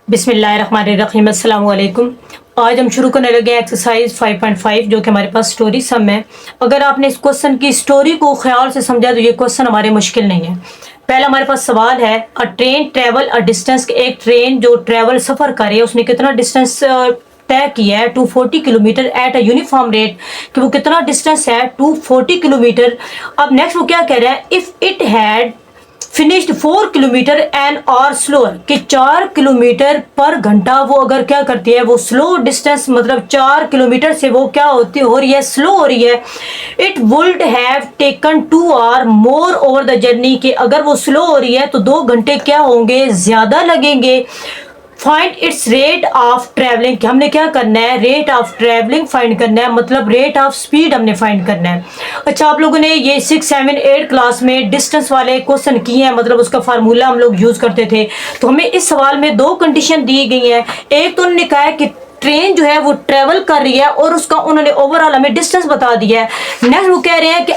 बिस्मिल्लाहिर्रहमानिर्रहीम, अस्सलाम वालेकुम। आज हम शुरू करने लगे एक्सरसाइज 5.5 जो कि हमारे पास स्टोरी सम है। अगर आपने इस क्वेश्चन की स्टोरी को ख्याल से समझा तो ये क्वेश्चन हमारे मुश्किल नहीं है। पहला हमारे पास सवाल है, अ ट्रेन ट्रेवल अ डिस्टेंस, एक ट्रेन जो ट्रेवल सफ़र करे उसने कितना डिस्टेंस तय किया है 240 kilometre at a uniform rate, कि वो कितना डिस्टेंस है 240 किलोमीटर। अब नेक्स्ट वो क्या कह रहा है, if it had finished 4 kilometre an hour slower, कि 4 किलोमीटर पर घंटा वो अगर क्या करती है, वो स्लो डिस्टेंस मतलब 4 किलोमीटर से वो क्या होती हो रही है, स्लो हो रही है। It would have taken 2 hour more over the journey, कि अगर वो स्लो हो रही है तो 2 घंटे क्या होंगे, ज़्यादा लगेंगे। Find its rate of travelling, कि हमने क्या करना है, रेट ऑफ ट्रैवलिंग फाइंड करना है, मतलब रेट ऑफ स्पीड हमने फाइंड करना है। अच्छा, आप लोगों ने ये 6, 7, 8 क्लास में डिस्टेंस वाले क्वेश्चन किए हैं, मतलब उसका फार्मूला हम लोग यूज़ करते थे। तो हमें इस सवाल में 2 कंडीशन दी गई हैं। एक तो उन्होंने कहा है कि ट्रेन जो है वो ट्रेवल कर रही है और उसका उन्होंने ओवरऑल हमें डिस्टेंस बता दिया है। नेक्स्ट वो कह रहे हैं कि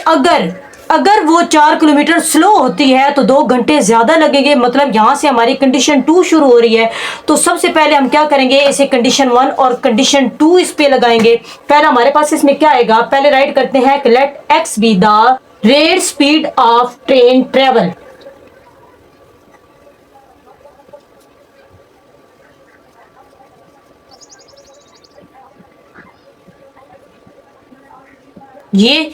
अगर वो 4 किलोमीटर स्लो होती है तो 2 घंटे ज़्यादा लगेंगे, मतलब यहाँ से हमारी कंडीशन 2 शुरू हो रही है। तो सबसे पहले हम क्या करेंगे, इसे कंडीशन 1 और कंडीशन 2 इस पे लगाएंगे। पहले हमारे पास इसमें क्या आएगा, पहले राइट करते हैं कि let X be the rate speed of train travel. ये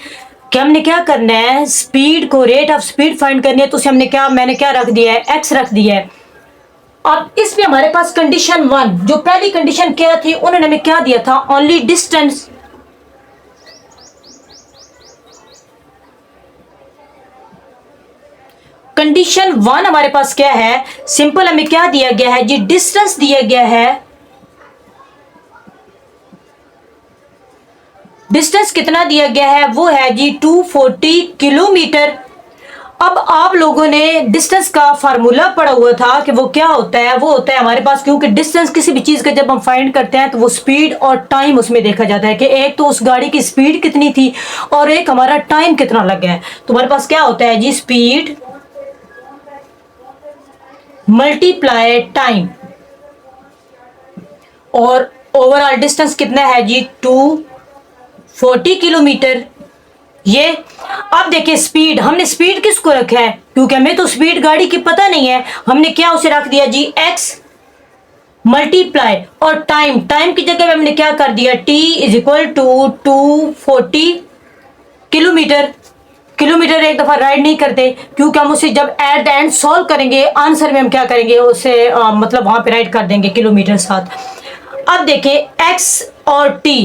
कि हमने क्या करना है, स्पीड को, रेट ऑफ स्पीड फाइंड करनी है, तो उसे मैंने क्या रख दिया है, एक्स रख दिया है। अब इसमें हमारे पास कंडीशन 1, जो पहली कंडीशन क्या थी, उन्होंने हमें क्या दिया था, ओनली डिस्टेंस। कंडीशन 1 हमारे पास क्या है, सिंपल हमें क्या दिया गया है जी, डिस्टेंस दिया गया है। डिस्टेंस कितना दिया गया है, वो है जी 240 किलोमीटर। अब आप लोगों ने डिस्टेंस का फार्मूला पढ़ा हुआ था कि वो क्या होता है, वो होता है हमारे पास, क्योंकि डिस्टेंस किसी भी चीज़ का जब हम फाइंड करते हैं तो वो स्पीड और टाइम उसमें देखा जाता है कि एक तो उस गाड़ी की स्पीड कितनी थी और एक हमारा टाइम कितना लग गया है। तो हमारे पास क्या होता है जी, स्पीड मल्टीप्लाई टाइम, और ओवरऑल डिस्टेंस कितना है जी 240 किलोमीटर। ये अब देखिए, स्पीड, हमने स्पीड किसको रखा है, क्योंकि हमें तो स्पीड गाड़ी की पता नहीं है, हमने क्या उसे रख दिया जी एक्स मल्टीप्लाई, और टाइम की जगह हमने क्या कर दिया, t is equal to 240 kilometre. Kilometre एक दफा राइड नहीं करते, क्योंकि हम उसे जब एट द एंड सॉल्व करेंगे आंसर में हम क्या करेंगे, उसे मतलब वहां पे राइड कर देंगे किलोमीटर साथ। अब देखिए x और t,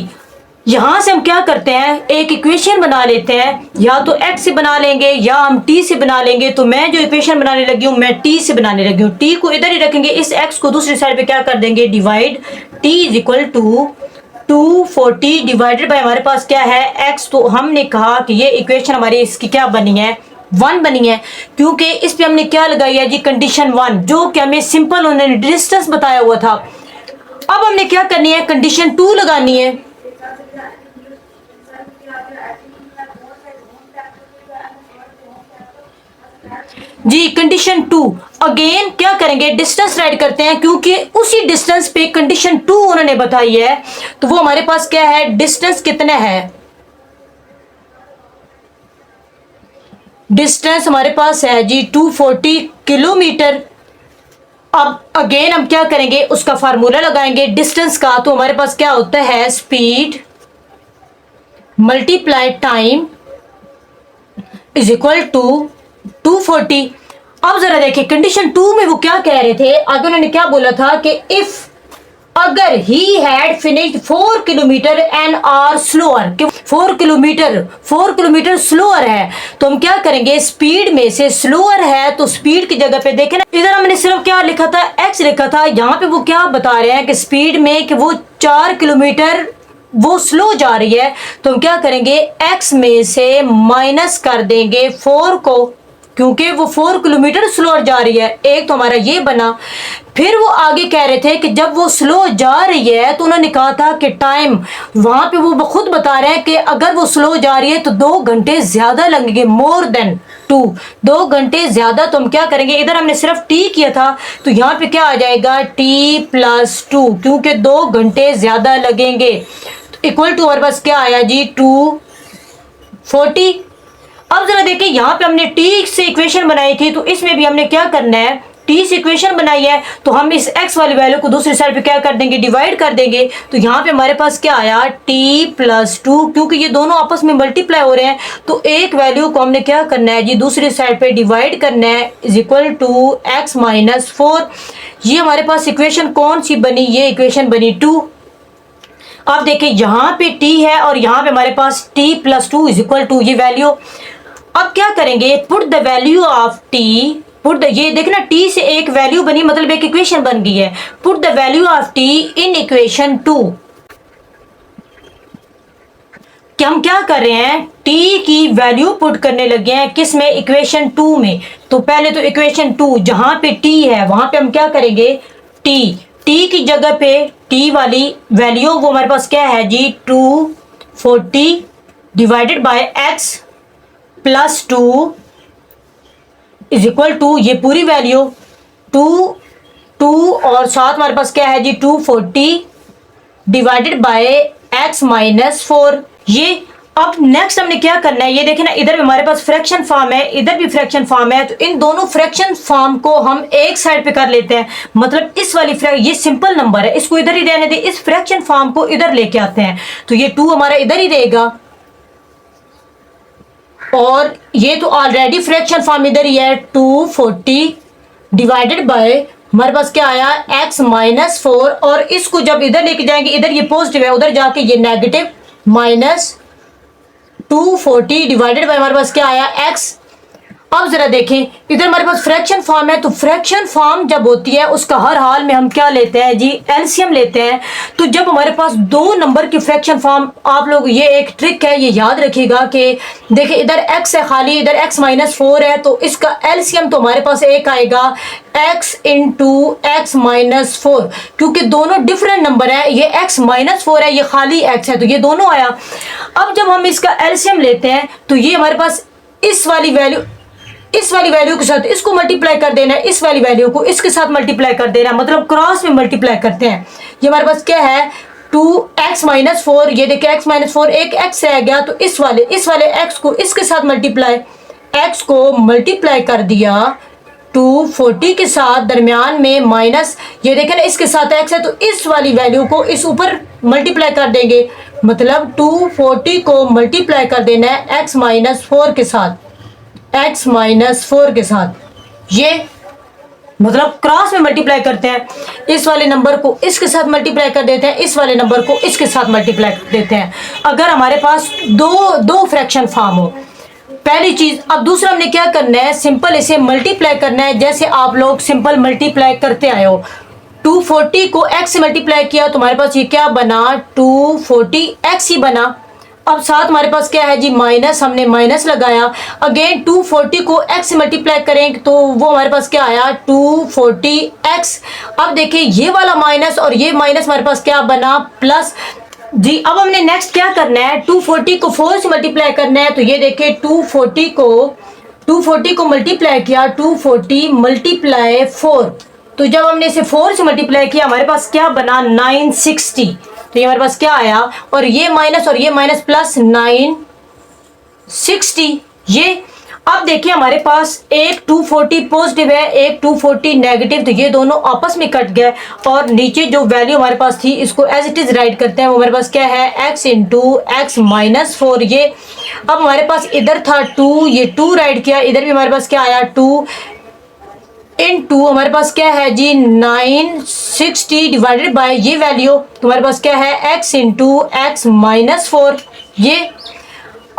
यहां से हम क्या करते हैं, एक इक्वेशन बना लेते हैं, या तो x से बना लेंगे या हम t से बना लेंगे। तो मैं जो इक्वेशन बनाने लगी हूं, मैं t से बनाने लगी हूं, t को इधर ही रखेंगे, इस x को दूसरी साइड पे क्या कर देंगे, divide. t is equal to 240 divided by हमारे पास क्या है, x। तो हमने कहा कि ये इक्वेशन हमारी इसकी क्या बनी है, 1 बनी है, क्योंकि इस पे हमने क्या लगाई है जी, कंडीशन 1, जो कि हमें सिंपल उन्होंने डिस्टेंस बताया हुआ था। अब हमने क्या करनी है, कंडीशन 2 लगानी है जी। कंडीशन 2 अगेन क्या करेंगे, डिस्टेंस राइट करते हैं, क्योंकि उसी डिस्टेंस पे कंडीशन 2 उन्होंने बताई है। तो वो हमारे पास क्या है, डिस्टेंस कितना है, डिस्टेंस हमारे पास है जी 240 किलोमीटर। अब अगेन हम क्या करेंगे, उसका फार्मूला लगाएंगे डिस्टेंस का। तो हमारे पास क्या होता है, speed multiply time is equal to 240। अब जरा देखिए, कंडीशन 2 में वो क्या कह रहे थे, आगे उन्होंने क्या बोला था कि इफ, अगर he had finished 4 kilometre an hour slower, 4 kilometre slower है, तो हम क्या करेंगे, स्पीड में से स्लोअर है तो स्पीड की जगह पे देखें ना, इधर हमने सिर्फ क्या लिखा था, एक्स लिखा था, यहाँ पे वो क्या बता रहे हैं कि स्पीड में कि वो 4 किलोमीटर वो स्लो जा रही है। तो हम क्या करेंगे, x में से माइनस कर देंगे 4 को, क्योंकि वो 4 किलोमीटर स्लो जा रही है। एक तो हमारा ये बना। फिर वो आगे कह रहे थे कि जब वो स्लो जा रही है तो उन्होंने कहा था कि टाइम, वहां पे वो खुद बता रहे हैं कि अगर वो स्लो जा रही है तो 2 घंटे ज्यादा लगेंगे, मोर देन 2, 2 घंटे ज्यादा। तो हम क्या करेंगे, इधर हमने सिर्फ t किया था तो यहाँ पे क्या आ जाएगा t + 2, क्योंकि 2 घंटे ज्यादा लगेंगे। तो इक्वल टू हमारे पास क्या आया जी 240। अब जरा देखिए यहाँ पे हमने t से इक्वेशन बनाई थी, तो इसमें भी हमने क्या करना है, t से इक्वेशन बनाई है तो हम इस x वाली वैल्यू को दूसरी साइड पे क्या कर देंगे, डिवाइड कर देंगे। तो यहाँ पे हमारे पास क्या आया t + 2, क्योंकि ये दोनों आपस में मल्टीप्लाई हो रहे हैं तो एक वैल्यू को हमने क्या करना है जी दूसरी साइड पे डिवाइड करना है, = x - 4। ये हमारे पास इक्वेशन कौन सी बनी, ये इक्वेशन बनी 2। अब देखिए यहाँ पे t है और यहाँ पे हमारे पास t + 2 = ये वैल्यू। अब क्या करेंगे, put the value of t, ये देखना t से एक वैल्यू बनी, मतलब एक इक्वेशन बन गई है। Put the value of t in equation 2। कि हम क्या कर रहे हैं, t की वैल्यू पुट करने लगे हैं किस में, इक्वेशन 2 में। तो पहले तो इक्वेशन 2 जहां पे t है वहां पे हम क्या करेंगे, t की जगह पे t वाली वैल्यू वो हमारे पास क्या है जी 240 डिवाइडेड बाय x + 2 = ये पूरी वैल्यू 2 और साथ हमारे पास क्या है जी 240 डिवाइडेड बाय x - 4। ये अब नेक्स्ट हमने क्या करना है, ये देखें ना, इधर भी हमारे पास फ्रैक्शन फॉर्म है, इधर भी फ्रैक्शन फॉर्म है, तो इन दोनों फ्रैक्शन फॉर्म को हम एक साइड पे कर लेते हैं। मतलब इस वाली ये सिंपल नंबर है, इसको इधर ही रहने दें, इस फ्रैक्शन फॉर्म को इधर लेके आते हैं। तो ये 2 हमारा इधर ही रहेगा और ये तो ऑलरेडी फ्रैक्शन फॉर्म इधर ही है, 240 डिवाइडेड बाय हमारे पास क्या आया x - 4। और इसको जब इधर लेके जाएंगे, इधर ये पॉजिटिव है, उधर जाके ये नेगेटिव, -240 डिवाइडेड बाय हमारे पास क्या आया x। अब जरा देखें, इधर हमारे पास फ्रैक्शन फॉर्म है, तो फ्रैक्शन फॉर्म जब होती है उसका हर हाल में हम क्या लेते हैं जी, एलसीएम लेते हैं। तो जब हमारे पास 2 नंबर की फ्रैक्शन फॉर्म, आप लोग ये एक ट्रिक है, ये याद रखिएगा कि देखिए इधर x है खाली, इधर x - 4 है, तो इसका एलसीएम तो हमारे पास एक आएगा x × x - 4, क्योंकि दोनों डिफरेंट नंबर है, ये x - 4 है, ये खाली x है, तो ये दोनों आया। अब जब हम इसका एलसीएम लेते हैं तो ये हमारे पास इस वाली वैल्यू के साथ इसको मल्टीप्लाई कर देना है, इस वाली वैल्यू को इसके साथ मल्टीप्लाई कर देना है, मतलब क्रॉस में मल्टीप्लाई करते हैं। ये हमारे पास क्या है 2x - 4, ये देखिए x - 4 एक x रह गया, तो इस वाले x को इसके साथ मल्टीप्लाई, x को मल्टीप्लाई कर दिया 240 के साथ, दरमियान में माइनस, ये देखें ना इसके साथ x है, तो इस वाली वैल्यू को इस ऊपर मल्टीप्लाई कर देंगे, मतलब 240 को मल्टीप्लाई कर देना है x - 4 के साथ, x - 4 के साथ। ये मतलब क्रॉस में मल्टीप्लाई करते हैं, इस वाले नंबर को इसके साथ मल्टीप्लाई कर देते हैं, इस वाले नंबर को इसके साथ मल्टीप्लाई कर देते हैं, अगर हमारे पास दो फ्रैक्शन फॉर्म हो। पहली चीज। अब दूसरा हमने क्या करना है, सिंपल इसे मल्टीप्लाई करना है, जैसे आप लोग सिंपल मल्टीप्लाई करते आए हो। 240 को x से मल्टीप्लाई किया तो हमारे पास ये क्या बना 240x ही बना। अब साथ हमारे पास क्या है जी माइनस, हमने माइनस लगाया, अगेन 240 को x से मल्टीप्लाई करें तो वो हमारे पास क्या आया 240x। अब देखिए ये वाला माइनस और ये माइनस हमारे पास क्या बना प्लस जी। अब हमने नेक्स्ट क्या करना है, 240 को 4 से मल्टीप्लाई करना है, तो ये देखिए 240 को मल्टीप्लाई किया, 240 × 4, तो जब हमने इसे 4 से मल्टीप्लाई किया हमारे पास क्या बना 960। तो ये हमारे पास क्या आया, और ये माइनस प्लस 960 ये। अब देखिए हमारे पास एक 240 पॉजिटिव है, एक 240 नेगेटिव, तो ये दोनों आपस में कट गए और नीचे जो वैल्यू हमारे पास थी इसको एज इट इज राइट करते हैं, वो हमारे पास क्या है x × x - 4 ये। अब हमारे पास इधर था 2, ये 2 राइट किया, इधर भी हमारे पास क्या आया 2 × हमारे पास क्या है जी 960 डिवाइडेड बाय ये वैल्यू, तो हमारे पास क्या है x × x - 4 ये।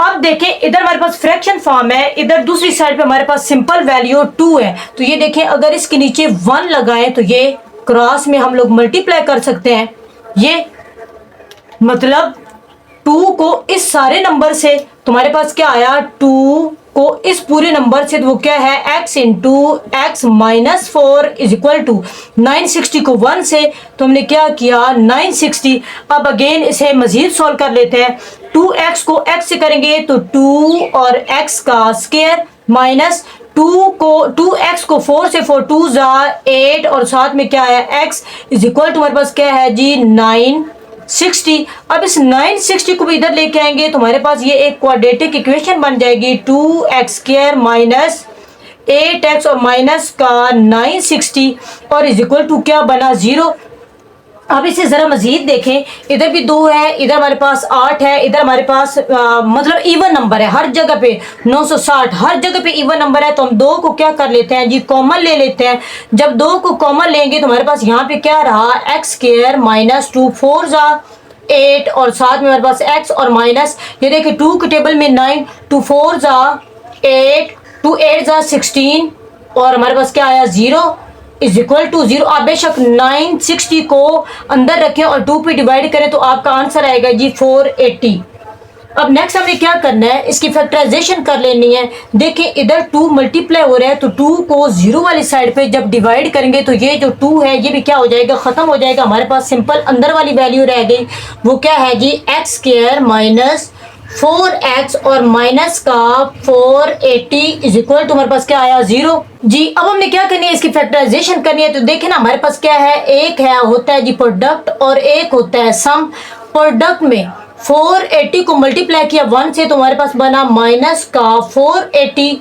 अब देखें इधर हमारे पास फ्रैक्शन फॉर्म है, इधर दूसरी साइड पे हमारे पास सिंपल वैल्यू 2 है, तो ये देखें अगर इसके नीचे 1 लगाएं तो ये क्रॉस में हम लोग मल्टीप्लाई कर सकते हैं, ये मतलब 2 को इस सारे नंबर से, तो हमारे पास क्या आया 2 को इस पूरे नंबर से, तो वो क्या है x × x - 4 = 960 को 1 से, तो हमने क्या किया 960। अब अगेन इसे मजीद सॉल्व कर लेते हैं, 2x को x से करेंगे तो 2 और x का स्क्वायर माइनस 2x को 4 से 4 2 जा 8 और साथ में क्या है x इज इक्वल टू हमारे पास क्या है जी 960। अब इस 960 को भी इधर लेके आएंगे तो हमारे पास ये एक क्वाड्रेटिक इक्वेशन बन जाएगी 2x² माइनस 8x और माइनस का 960 और इज इक्वल टू क्या बना 0। अब इसे जरा मजीद देखें, इधर भी 2 है, इधर हमारे पास 8 है, इधर हमारे पास मतलब इवन नंबर है हर जगह पे 960 हर जगह पे इवन नंबर है। तो हम 2 को क्या कर लेते हैं जी कॉमन ले लेते हैं। जब 2 को कॉमन लेंगे तो हमारे पास यहाँ पे क्या रहा x² माइनस 2 4 जा 8 और साथ में हमारे पास x और माइनस ये देखिए 2 के टेबल में 9 2 4 जा 8 2 8 जा 16 और हमारे पास क्या आया 0 इज इक्वल टू 0। आप बेशक 960 को अंदर रखें और 2 पे डिवाइड करें तो आपका आंसर आएगा जी 480। अब नेक्स्ट हमें क्या करना है, इसकी फैक्टराइजेशन कर लेनी है। देखिए इधर 2 मल्टीप्लाई हो रहा है तो 2 को 0 वाली साइड पे जब डिवाइड करेंगे तो ये जो 2 है ये भी क्या हो जाएगा खत्म हो जाएगा। हमारे पास सिंपल अंदर वाली वैल्यू रह गई, वो क्या है जी x² माइनस 4x और माइनस का 480 इज इक्वल टू हमारे पास क्या आया 0 जी। अब हमने क्या करनी है, इसकी फैक्टराइजेशन करनी है। तो देखें ना हमारे पास क्या है, एक है होता है जी प्रोडक्ट और एक होता है सम। प्रोडक्ट में 480 को मल्टीप्लाई किया 1 से तो हमारे पास बना माइनस का 480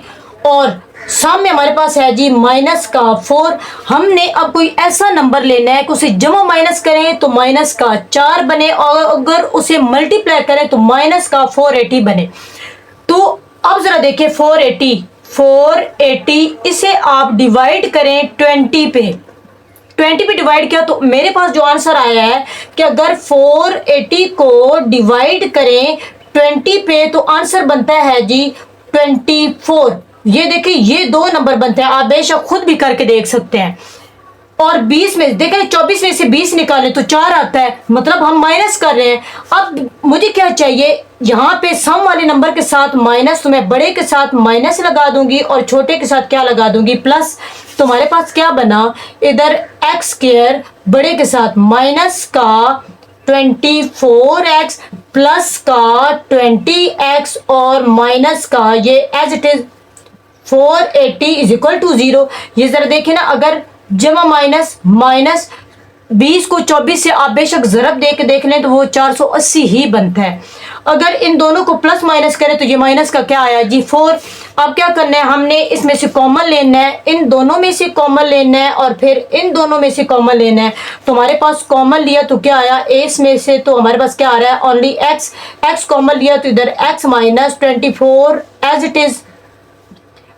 और सम में हमारे पास है जी माइनस का 4। हमने अब कोई ऐसा नंबर लेना है कि उसे जमा माइनस करें तो माइनस का 4 बने और अगर उसे मल्टीप्लाई करें तो माइनस का 480 बने। तो अब जरा देखिए 480 इसे आप डिवाइड करें 20 पे, 20 पे डिवाइड किया तो मेरे पास जो आंसर आया है कि अगर 480 को डिवाइड करें 20 पे तो आंसर बनता है जी 24। ये देखिए ये 2 नंबर बनते हैं, आप बेशक खुद भी करके देख सकते हैं। और 20 में देखें 24 में से 20 निकालें तो 4 आता है, मतलब हम माइनस कर रहे हैं। अब मुझे क्या चाहिए, यहाँ पे सम वाले नंबर के साथ माइनस, तो मैं बड़े के साथ माइनस लगा दूंगी और छोटे के साथ क्या लगा दूंगी प्लस। तो हमारे पास क्या बना, इधर x² बड़े के साथ माइनस का 24x प्लस का 20x और माइनस का ये as it is 480 is equal to 0। ये जरा देखिए ना, अगर जमा माइनस माइनस 20 को 24 से आप बेशक ज़रब दे के देख लें तो वो 480 ही बनता है। अगर इन दोनों को प्लस माइनस करें तो ये माइनस का क्या आया जी 4। अब क्या करना है, हमने इसमें से कॉमन लेना है, इन दोनों में से कॉमन लेना है और फिर इन दोनों में से कॉमन लेना है। तो हमारे पास कॉमन लिया तो क्या आया, एस में से तो हमारे पास क्या आ रहा है ओनली x कॉमन लिया तो इधर x minus 24 as it is.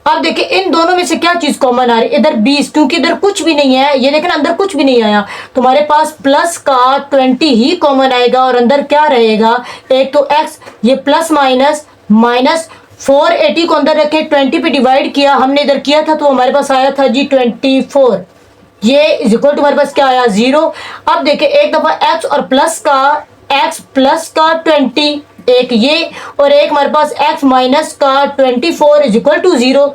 अब देखिए इन दोनों में से क्या चीज कॉमन आ रही है, इधर 20, क्योंकि इधर कुछ भी नहीं है, ये देखना अंदर कुछ भी नहीं आया तो हमारे पास प्लस का 20 ही कॉमन आएगा और अंदर क्या रहेगा, एक तो x, ये प्लस माइनस माइनस 480 को अंदर रखे 20 पे डिवाइड किया हमने इधर किया था तो हमारे पास आया था जी 24। ये इज इक्वल टू हमारे पास क्या आया 0। अब देखिए एक दफा x और प्लस का x प्लस का 20 एक ये और एक हमारे पास x माइनस का 24 इज इक्वल टू 0।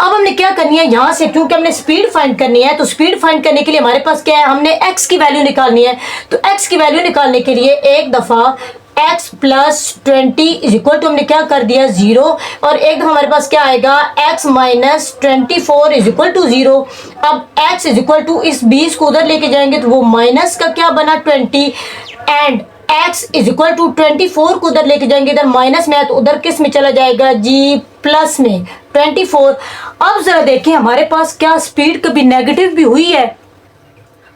अब हमने क्या करनी है, यहाँ से क्योंकि हमने स्पीड फाइंड करनी है तो स्पीड फाइंड करने के लिए हमारे पास क्या है, हमने x की वैल्यू निकालनी है। तो x की वैल्यू निकालने के लिए एक दफा x plus 20 is equal to हमने क्या कर दिया 0 और एक दफा हमारे पास क्या आएगा x minus 24 is equal to 0। अब x इज इक्वल टू इस 20 को उधर लेके जाएंगे तो वो माइनस का क्या बना 20 and x is equal to 24 को उधर लेके जाएंगे, इधर माइनस में है तो उधर किस में चला जाएगा जी प्लस में 24। अब जरा देखें हमारे पास क्या स्पीड कभी नेगेटिव भी हुई है,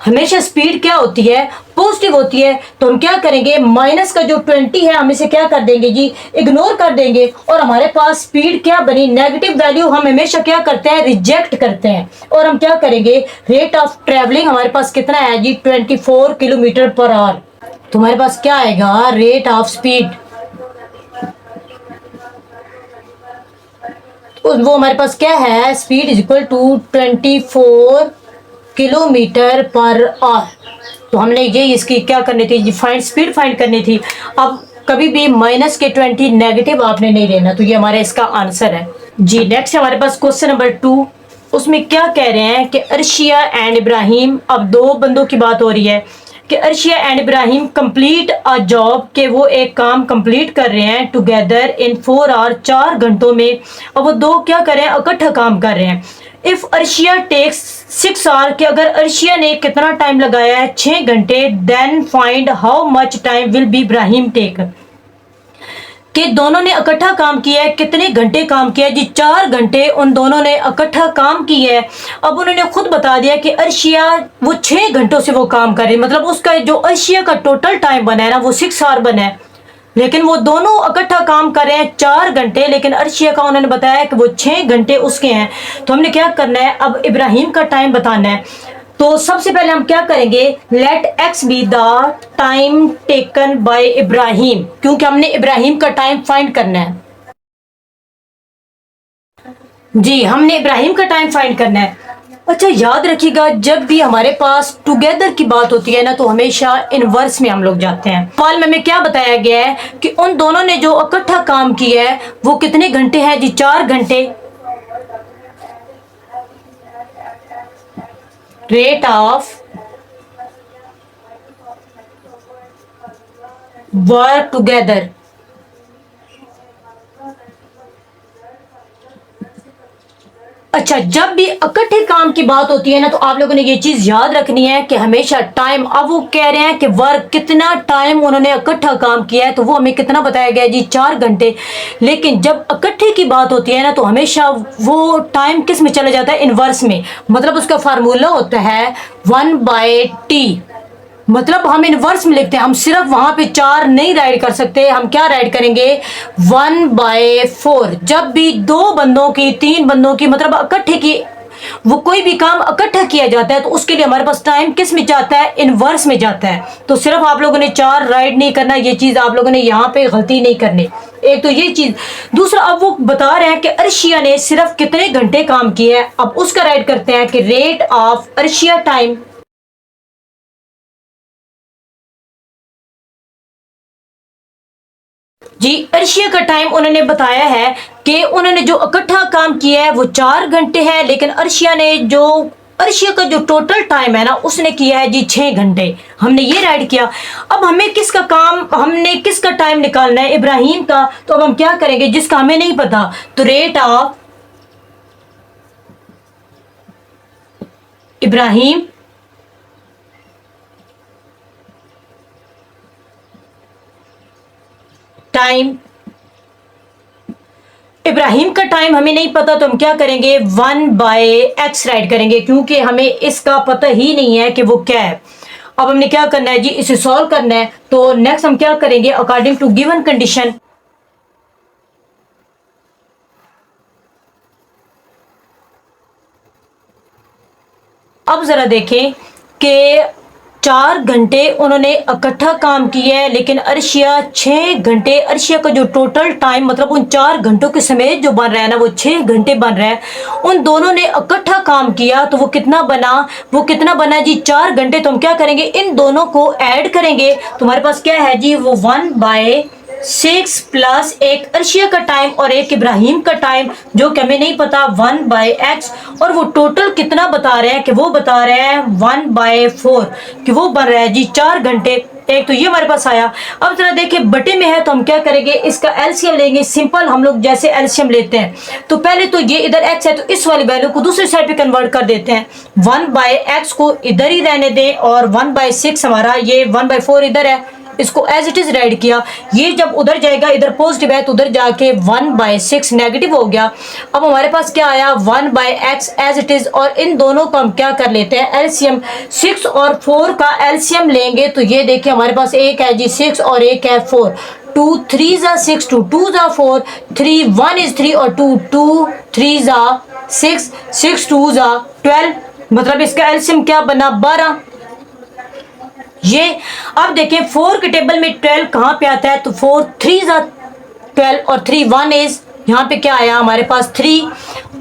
हमेशा स्पीड क्या होती है पॉजिटिव होती है। तो हम क्या करेंगे, माइनस का जो 20 है हम इसे क्या कर देंगे जी इग्नोर कर देंगे और हमारे पास स्पीड क्या बनी, नेगेटिव वैल्यू हम हमेशा क्या करते हैं रिजेक्ट करते हैं और हम क्या करेंगे, रेट ऑफ ट्रेवलिंग हमारे पास कितना है जी 24 किलोमीटर पर आवर। तो हमारे पास क्या आएगा रेट ऑफ स्पीड, वो हमारे पास क्या है speed is equal to 24 kilometre per hour. तो हमने ये इसकी क्या करनी थी जी स्पीड फाइंड करनी थी। अब कभी भी माइनस के 20 नेगेटिव आपने नहीं लेना, तो ये हमारा इसका आंसर है जी। नेक्स्ट हमारे पास क्वेश्चन नंबर 2, उसमें क्या कह रहे हैं कि अर्शिया एंड इब्राहिम, अब 2 बंदों की बात हो रही है, कि Arshiya and Ibrahim complete a job, कि वो एक काम कंप्लीट कर रहे हैं टुगेदर इन 4 आवर, 4 घंटों में। अब वो दो क्या कर रहे हैं, इकट्ठा काम कर रहे हैं। इफ अर्शिया टेक्स 6 आवर, कि अगर अर्शिया ने कितना टाइम लगाया है, 6 घंटे, then find how much time will be Ibrahim take, कि दोनों ने इकट्ठा काम किया है, कितने घंटे काम किया है जी, 4 घंटे उन दोनों ने इकट्ठा काम किया है। अब उन्होंने खुद बता दिया कि अर्शिया वो 6 घंटों से वो काम कर रही है, मतलब उसका जो अर्शिया का टोटल टाइम बना है ना वो 6 आवर बना है, लेकिन वो दोनों इकट्ठा काम कर रहे हैं 4 घंटे, लेकिन अर्शिया का उन्होंने बताया कि वो 6 घंटे उसके हैं। तो हमने क्या करना है, अब इब्राहिम का टाइम बताना है। तो सबसे पहले हम क्या करेंगे, let X be the time taken by Ibrahim, क्योंकि हमने इब्राहिम का टाइम फाइंड करना है। जी, हमने इब्राहिम का टाइम फाइंड करना है। अच्छा, याद रखिएगा जब भी हमारे पास टुगेदर की बात होती है ना तो हमेशा इनवर्स में हम लोग जाते हैं। सवाल में हमें क्या बताया गया है कि उन दोनों ने जो इकट्ठा काम किया है वो कितने घंटे हैं जी, 4 घंटे। रेट ऑफ वर्क टुगेदर, अच्छा, जब भी इकट्ठे काम की बात होती है ना तो आप लोगों ने ये चीज याद रखनी है कि हमेशा टाइम, अब वो कह रहे हैं कि वर्क, कितना टाइम उन्होंने इकट्ठा काम किया है तो वो हमें कितना बताया गया जी, 4 घंटे। लेकिन जब इकट्ठे की बात होती है ना तो हमेशा वो टाइम किस में चला जाता है, इनवर्स में, मतलब उसका फार्मूला होता है 1/t, मतलब हम इनवर्स में लिखते हैं। हम सिर्फ वहां पे 4 नहीं राइट कर सकते, हम क्या राइट करेंगे, 1/4। जब भी 2 बंदों की, 3 बंदों की, मतलब इकट्ठे की, वो कोई भी काम इकट्ठा किया जाता है तो उसके लिए हमारे पास टाइम किस में जाता है, इनवर्स में जाता है। तो सिर्फ आप लोगों ने 4 राइट नहीं करना, ये चीज आप लोगों ने यहाँ पे गलती नहीं करनी। एक तो ये चीज, दूसरा अब वो बता रहे हैं कि अर्शिया ने सिर्फ कितने घंटे काम किया है। अब उसका राइट करते हैं कि रेट ऑफ अर्शिया टाइम, जी, अर्शिया का टाइम उन्होंने बताया है कि उन्होंने जो इकट्ठा काम किया है वो 4 घंटे है, लेकिन अर्शिया का जो टोटल टाइम है ना उसने किया है जी 6 घंटे। हमने ये राइट किया। अब हमने किसका टाइम निकालना है, इब्राहिम का। तो अब हम क्या करेंगे, जिसका हमें नहीं पता, तो rate of Ibrahim time, Ibrahim का टाइम हमें नहीं पता तो हम क्या करेंगे, 1/x राइट करेंगे, क्योंकि हमें इसका पता ही नहीं है कि वो क्या है। अब हमने क्या करना है जी, इसे सॉल्व करना है। तो नेक्स्ट हम क्या करेंगे, अकॉर्डिंग टू गिवन कंडीशन, अब जरा देखें कि 4 घंटे उन्होंने इकट्ठा काम किया है, लेकिन अर्शिया 6 घंटे, अर्शिया का जो टोटल टाइम, मतलब उन 4 घंटों के समेत जो बन रहा है ना वो 6 घंटे बन रहा है। उन दोनों ने इकट्ठा काम किया तो वो कितना बना जी, 4 घंटे। तो हम क्या करेंगे, इन दोनों को ऐड करेंगे। तुम्हारे पास क्या है जी, वो 1/6 प्लस एक अर्शिया का टाइम और एक इब्राहिम का टाइम जो कि हमें नहीं पता, 1/x, और वो टोटल कितना बता रहे हैं कि वो बता रहे हैं 1/4, कि वो बन रहा है जी 4 घंटे। एक तो ये हमारे पास आया। अब जरा देखिए बटे में है तो हम क्या करेंगे, इसका एलसीएम लेंगे। सिंपल हम लोग जैसे एलसीएम लेते हैं, तो पहले तो ये इधर x है तो इस वाली वैल्यू को दूसरी साइड पे कन्वर्ट कर देते हैं। 1/x को इधर ही रहने दें और 1/6 हमारा ये 1/4 इधर है, इसको एज इट इज राइट किया। ये जब उधर जाएगा, इधर पॉजिटिव है तो उधर जाके 1/6 नेगेटिव हो गया। अब हमारे पास क्या आया, 1/x एज इट इज, और इन दोनों का हम क्या कर लेते हैं, एलसीएम। 6 और 4 का एलसीएम लेंगे तो ये देखिए हमारे पास एक है जी 6 और एक है 4। 2 3 जा 6, 2 2 जा 4, 3 1 is 3 और 2 2 3 जा 6, 6 2 जा 12, मतलब इसका एलसीएम क्या बना, 12। ये अब देखें 4 के टेबल में 12 कहाँ पे आता है, तो 4 3 जा 12 और 3 1 इज, यहाँ पे क्या आया हमारे पास 3,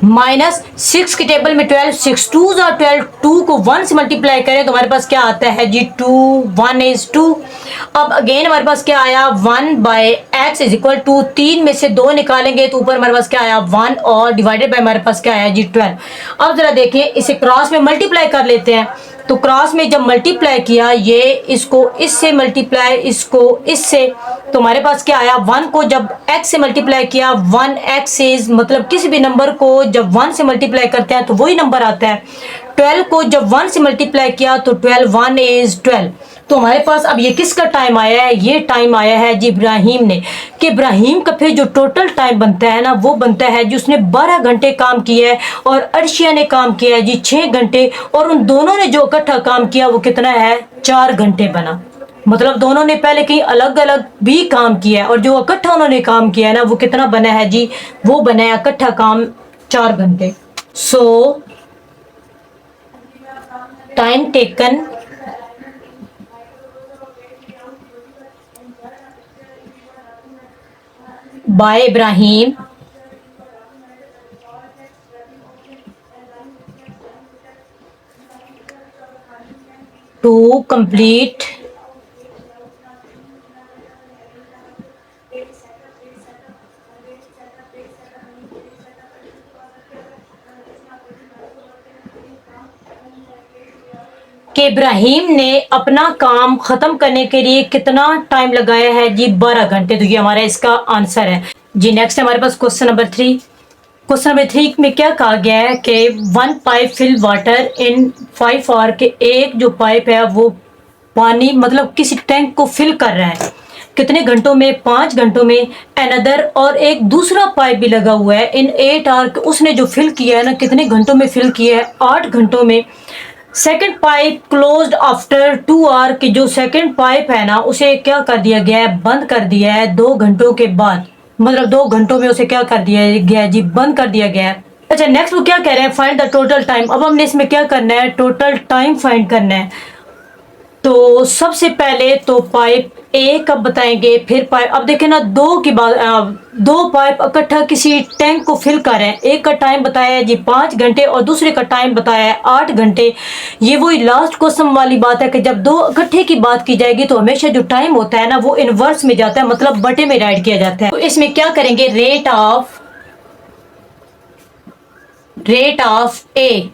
माइनस 6 के टेबल में 12, 6 2 जा 12, 2 को 1 से मल्टीप्लाई करें तो हमारे पास क्या आता है जी 2 1 इज 2। अब अगेन हमारे पास क्या आया, 1/x इज इक्वल टू 3 में से 2 निकालेंगे तो ऊपर हमारे पास क्या आया 1 और डिवाइडेड बाय हमारे पास क्या आया जी 12। अब जरा देखें इसे क्रॉस में मल्टीप्लाई कर लेते हैं तो क्रॉस में जब मल्टीप्लाई किया, ये इसको इससे मल्टीप्लाई, इसको इससे, तो हमारे पास क्या आया, 1 को जब x से मल्टीप्लाई किया, 1x इज, मतलब किसी भी नंबर को जब 1 से मल्टीप्लाई करते हैं तो वही नंबर आता है। 12 को जब 1 से मल्टीप्लाई किया तो 12, 1 इज 12। तो हमारे पास अब ये किसका टाइम आया है, ये टाइम आया है जी इब्राहिम ने, कि इब्राहिम का फिर जो टोटल टाइम बनता है ना, वो बनता है जी उसने 12 घंटे काम किया है और अर्शिया ने काम किया है जी 6 घंटे, और उन दोनों ने जो इकट्ठा काम किया वो कितना है, 4 घंटे बना। मतलब दोनों ने पहले कहीं अलग अलग भी काम किया है और जो इकट्ठा उन्होंने काम किया है ना, वो कितना बना है जी, वो बना है इकट्ठा काम 4 घंटे। सो time taken by Ibrahim to complete कि इब्राहिम ने अपना काम खत्म करने के लिए कितना टाइम लगाया है जी, 12 घंटे। तो ये हमारा इसका आंसर है जी। नेक्स्ट हमारे पास क्वेश्चन नंबर 3। क्वेश्चन नंबर 3 में क्या कहा गया है कि 1 pipe fill water in 5 hour, के एक जो पाइप है वो पानी, मतलब किसी टैंक को फिल कर रहा है कितने घंटों में, 5 घंटों में। एनदर, और एक दूसरा पाइप भी लगा हुआ है इन 8 आवर, उसने जो फिल किया है ना, कितने घंटों में फिल किया है, 8 घंटों में। Second pipe closed after 2 hour, की जो सेकेंड पाइप है ना, उसे क्या कर दिया गया है, बंद कर दिया है 2 घंटों के बाद। मतलब 2 घंटों में उसे क्या कर दिया गया जी, बंद कर दिया गया है। अच्छा, नेक्स्ट वो क्या कह रहे हैं, फाइंड द टोटल टाइम। अब हमने इसमें क्या करना है, टोटल टाइम फाइंड करना है। तो सबसे पहले तो पाइप ए कब बताएंगे, फिर पाइप, अब देखें ना, दो की बात, 2 पाइप इकट्ठा किसी टैंक को फिल कर रहे हैं। एक का टाइम बताया है जी 5 घंटे और दूसरे का टाइम बताया है 8 घंटे। ये वही लास्ट क्वेश्चन वाली बात है कि जब 2 इकट्ठे की बात की जाएगी तो हमेशा जो टाइम होता है ना, वो इनवर्स में जाता है, मतलब बटे में राइट किया जाता है। तो इसमें क्या करेंगे, रेट ऑफ ए।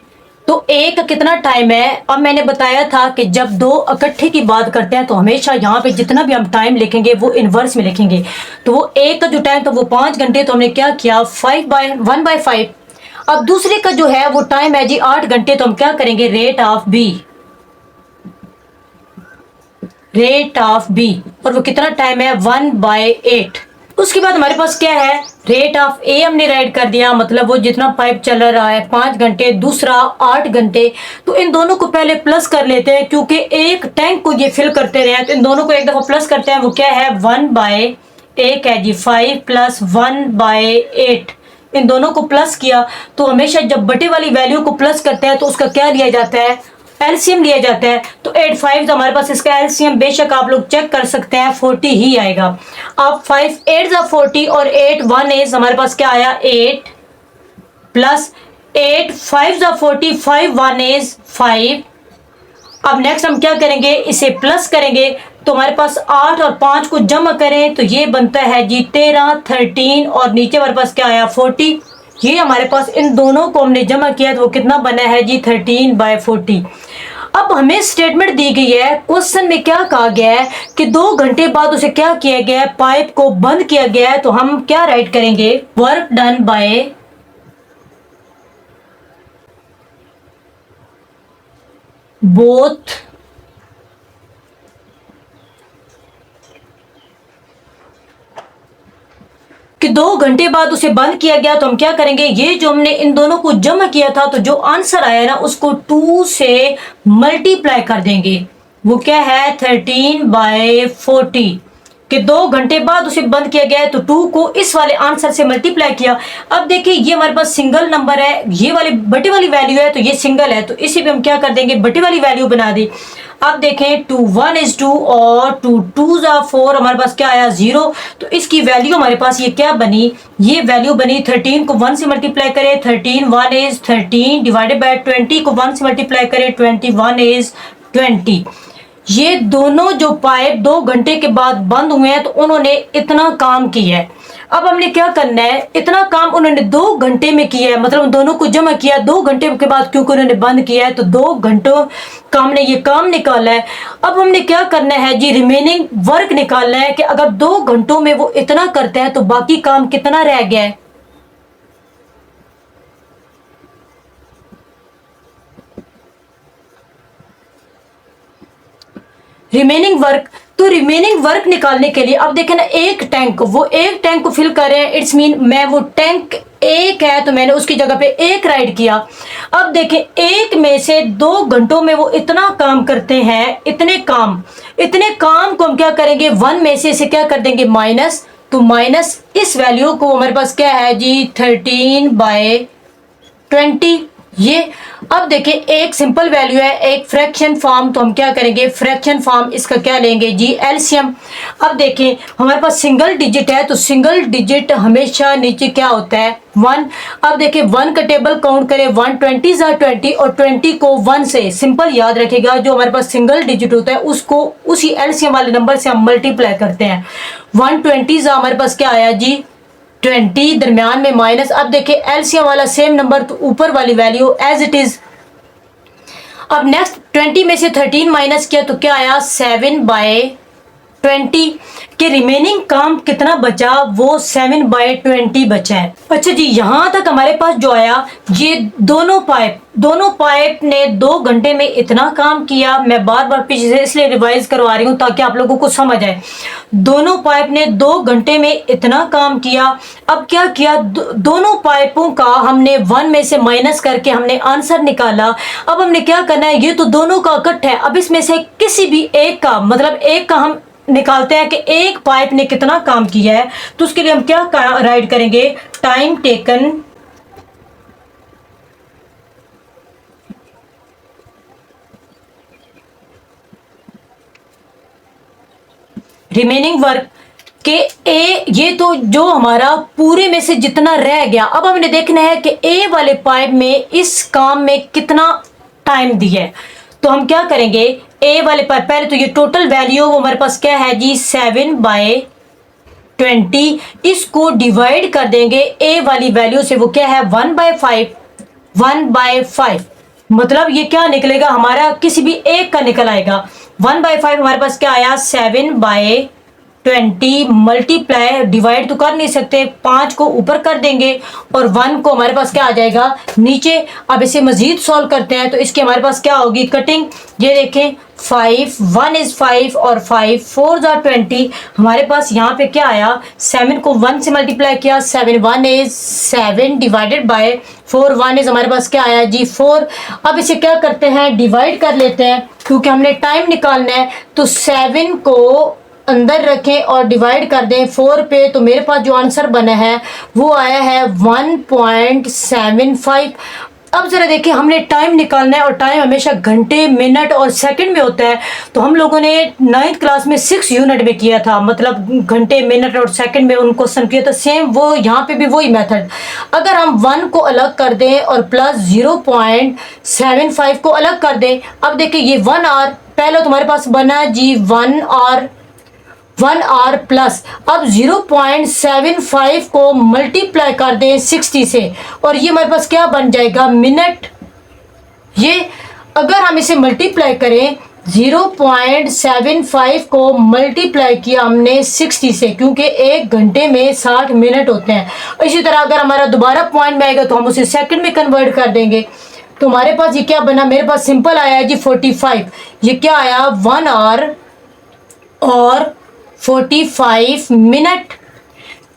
तो ए का कितना टाइम है, अब मैंने बताया था कि जब 2 इकट्ठे की बात करते हैं तो हमेशा यहाँ पे जितना भी हम टाइम लिखेंगे वो इनवर्स में लिखेंगे। तो वो ए का जो टाइम था वो 5 घंटे, तो हमने क्या किया, 1/5। अब दूसरे का जो है वो टाइम है जी 8 घंटे, तो हम क्या करेंगे, रेट ऑफ बी, और वो कितना टाइम है, 1/8। उसके बाद हमारे पास क्या है, रेट ऑफ ए हमने राइट कर दिया, मतलब वो जितना पाइप चल रहा है 5 घंटे, दूसरा 8 घंटे। तो इन दोनों को पहले प्लस कर लेते हैं, क्योंकि एक टैंक को ये फिल करते रहे हैं, तो इन दोनों को एक दफा प्लस करते हैं। वो क्या है, 1/8 है जी, 5 + 1/8। इन दोनों को प्लस किया, तो हमेशा जब बटे वाली वैल्यू को प्लस करते हैं तो उसका क्या लिया जाता है, एलसीएम लिया जाता है। तो 8 5 हमारे पास इसका एलसीएम बेशक आप लोग चेक कर सकते हैं, 40 ही आएगा। अब 5 8 40 और 8 1 इज, हमारे पास क्या आया, 8 + 8 5 40, 5 1 इज 5। अब नेक्स्ट हम क्या करेंगे, इसे प्लस करेंगे, तो हमारे पास 8 और 5 को जमा करें तो ये बनता है जी 13 13, और नीचे हमारे पास क्या आया, 40। ये हमारे पास इन दोनों को हमने जमा किया तो वो कितना बना है जी, 13/40। अब हमें स्टेटमेंट दी गई है, क्वेश्चन में क्या कहा गया है कि 2 घंटे बाद उसे क्या किया गया है, पाइप को बंद किया गया है। तो हम क्या राइट करेंगे, वर्क डन बाय बोथ कि 2 घंटे बाद उसे बंद किया गया। तो हम क्या करेंगे, ये जो हमने इन दोनों को जमा किया था, तो जो आंसर आया ना उसको 2 से मल्टीप्लाई कर देंगे। वो क्या है, 13/40, कि 2 घंटे बाद उसे बंद किया गया है, तो 2 को इस वाले आंसर से मल्टीप्लाई किया। अब देखिए ये हमारे पास सिंगल नंबर है, ये वाली बटे वाली वैल्यू है, तो ये सिंगल है, तो इसी पे हम क्या कर देंगे, बटे वाली वैल्यू बना दी। अब देखें 2 1 इज 2 और 2 2 = 4, हमारे पास क्या आया, 0। तो इसकी वैल्यू हमारे पास ये क्या बनी, ये वैल्यू बनी, 13 को 1 से मल्टीप्लाई करें, 13 1 इज 13, डिवाइडेड बाय 20 को 1 से मल्टीप्लाई करें, 21 इज 20। ये दोनों जो पाइप 2 घंटे के बाद बंद हुए हैं तो उन्होंने इतना काम किया है। अब हमने क्या करना है, इतना काम उन्होंने 2 घंटे में किया है, मतलब दोनों को जमा किया 2 घंटे के बाद, क्योंकि उन्होंने बंद किया है तो 2 घंटों का हमने ये काम निकाला है। अब हमने क्या करना है जी, रिमेनिंग वर्क निकालना है कि अगर 2 घंटों में वो इतना करते हैं तो बाकी काम कितना रह गया है। रिमेनिंग वर्क, तो रिमेनिंग वर्क निकालने के लिए अब देखें ना, एक टैंक को फिल कर रहे हैं, इट्स मीन मैं वो टैंक एक है तो मैंने उसकी जगह पे एक राइट किया। अब देखें एक में से 2 घंटों में वो इतना काम करते हैं, इतने काम को हम क्या करेंगे, 1 में से इसे क्या कर देंगे माइनस, तो माइनस इस वैल्यू को हमारे पास क्या है जी 13/20 ये। अब देखिए एक सिंपल वैल्यू है, एक फ्रैक्शन फॉर्म, तो हम क्या करेंगे फ्रैक्शन फॉर्म इसका क्या लेंगे जी एलसीएम। अब देखें हमारे पास सिंगल डिजिट है तो सिंगल डिजिट हमेशा नीचे क्या होता है 1। अब देखिए 1 का टेबल काउंट करें, 1 20 20 और 20 को 1 से सिंपल याद रखेगा, जो हमारे पास सिंगल डिजिट होता है उसको उसी एलसीएम वाले नंबर से हम मल्टीप्लाई करते हैं। 120 हमारे पास क्या आया जी 20, दरमियान में माइनस। अब देखिए एलसीएम वाला सेम नंबर तो ऊपर वाली वैल्यू एज इट इज। अब नेक्स्ट 20 में से 13 माइनस किया तो क्या आया 7/20 के रिमेनिंग काम कितना बचा, वो 7/20 बचा है। अच्छा जी, यहां तक हमारे पास जो आया ये दोनों पाइप ने 2 घंटे में इतना काम किया। मैं बार बार पीछे से इसलिए रिवाइज करवा रही हूँ ताकि आप लोगों को समझ आए। दोनों पाइप ने 2 घंटे में इतना काम किया। अब क्या किया, दोनों पाइपों का हमने 1 में से माइनस करके हमने आंसर निकाला। अब हमने क्या करना है, ये तो दोनों का इकट्ठा है, अब इसमें से किसी भी एक का, मतलब एक का हम निकालते हैं कि एक पाइप ने कितना काम किया है। तो उसके लिए हम क्या राइट करेंगे, टाइम टेकन रिमेनिंग वर्क के ए, ये तो जो हमारा पूरे में से जितना रह गया। अब हमने देखना है कि ए वाले पाइप में इस काम में कितना टाइम दिया है। तो हम क्या करेंगे, ए वाले पाइप, पहले तो ये टोटल वैल्यू वो हमारे पास क्या है जी 7/20, इसको डिवाइड कर देंगे ए वाली वैल्यू से, वो क्या है 1/5 मतलब ये क्या निकलेगा हमारा, किसी भी एक का निकल आएगा। 1/5 हमारे पास क्या आया 7/20 मल्टीप्लाई, डिवाइड तो कर नहीं सकते, 5 को ऊपर कर देंगे और 1 को हमारे पास क्या आ जाएगा नीचे। अब इसे मजीद सॉल्व करते हैं तो इसके हमारे पास क्या होगी कटिंग, ये देखें 5 1 is 5 और 5 4 are 20। हमारे पास यहाँ पे क्या आया, 7 को 1 से मल्टीप्लाई किया, 7 1 is 7 डिवाइडेड बाय 4 1 is हमारे पास क्या आया जी 4। अब इसे क्या करते हैं डिवाइड कर लेते हैं, क्योंकि हमने टाइम निकालना है। तो 7 को अंदर रखें और डिवाइड कर दें 4 पे, तो मेरे पास जो आंसर बना है वो आया है 1.75। अब जरा देखिए हमने टाइम निकालना है और टाइम हमेशा घंटे मिनट और सेकंड में होता है। तो हम लोगों ने 9th क्लास में 6 यूनिट में किया था, मतलब घंटे मिनट और सेकंड में उन क्वेश्चन किया था। सेम वो यहाँ पे भी वही मेथड, अगर हम 1 को अलग कर दें और प्लस 0.75 को अलग कर दें। अब देखिए ये 1 आवर, पहले तुम्हारे पास बना जी 1 आवर प्लस, अब 0.75 को मल्टीप्लाई कर दें 60 से और ये हमारे पास क्या बन जाएगा मिनट। ये अगर हम इसे मल्टीप्लाई करें 0.75 को मल्टीप्लाई किया हमने 60 से, क्योंकि 1 घंटे में 60 मिनट होते हैं। इसी तरह अगर हमारा दोबारा पॉइंट में आएगा तो हम उसे सेकंड में कन्वर्ट कर देंगे। तो हमारे पास ये क्या बना, मेरे पास सिंपल आया है जी 45। ये क्या आया 1 आवर और 45 मिनट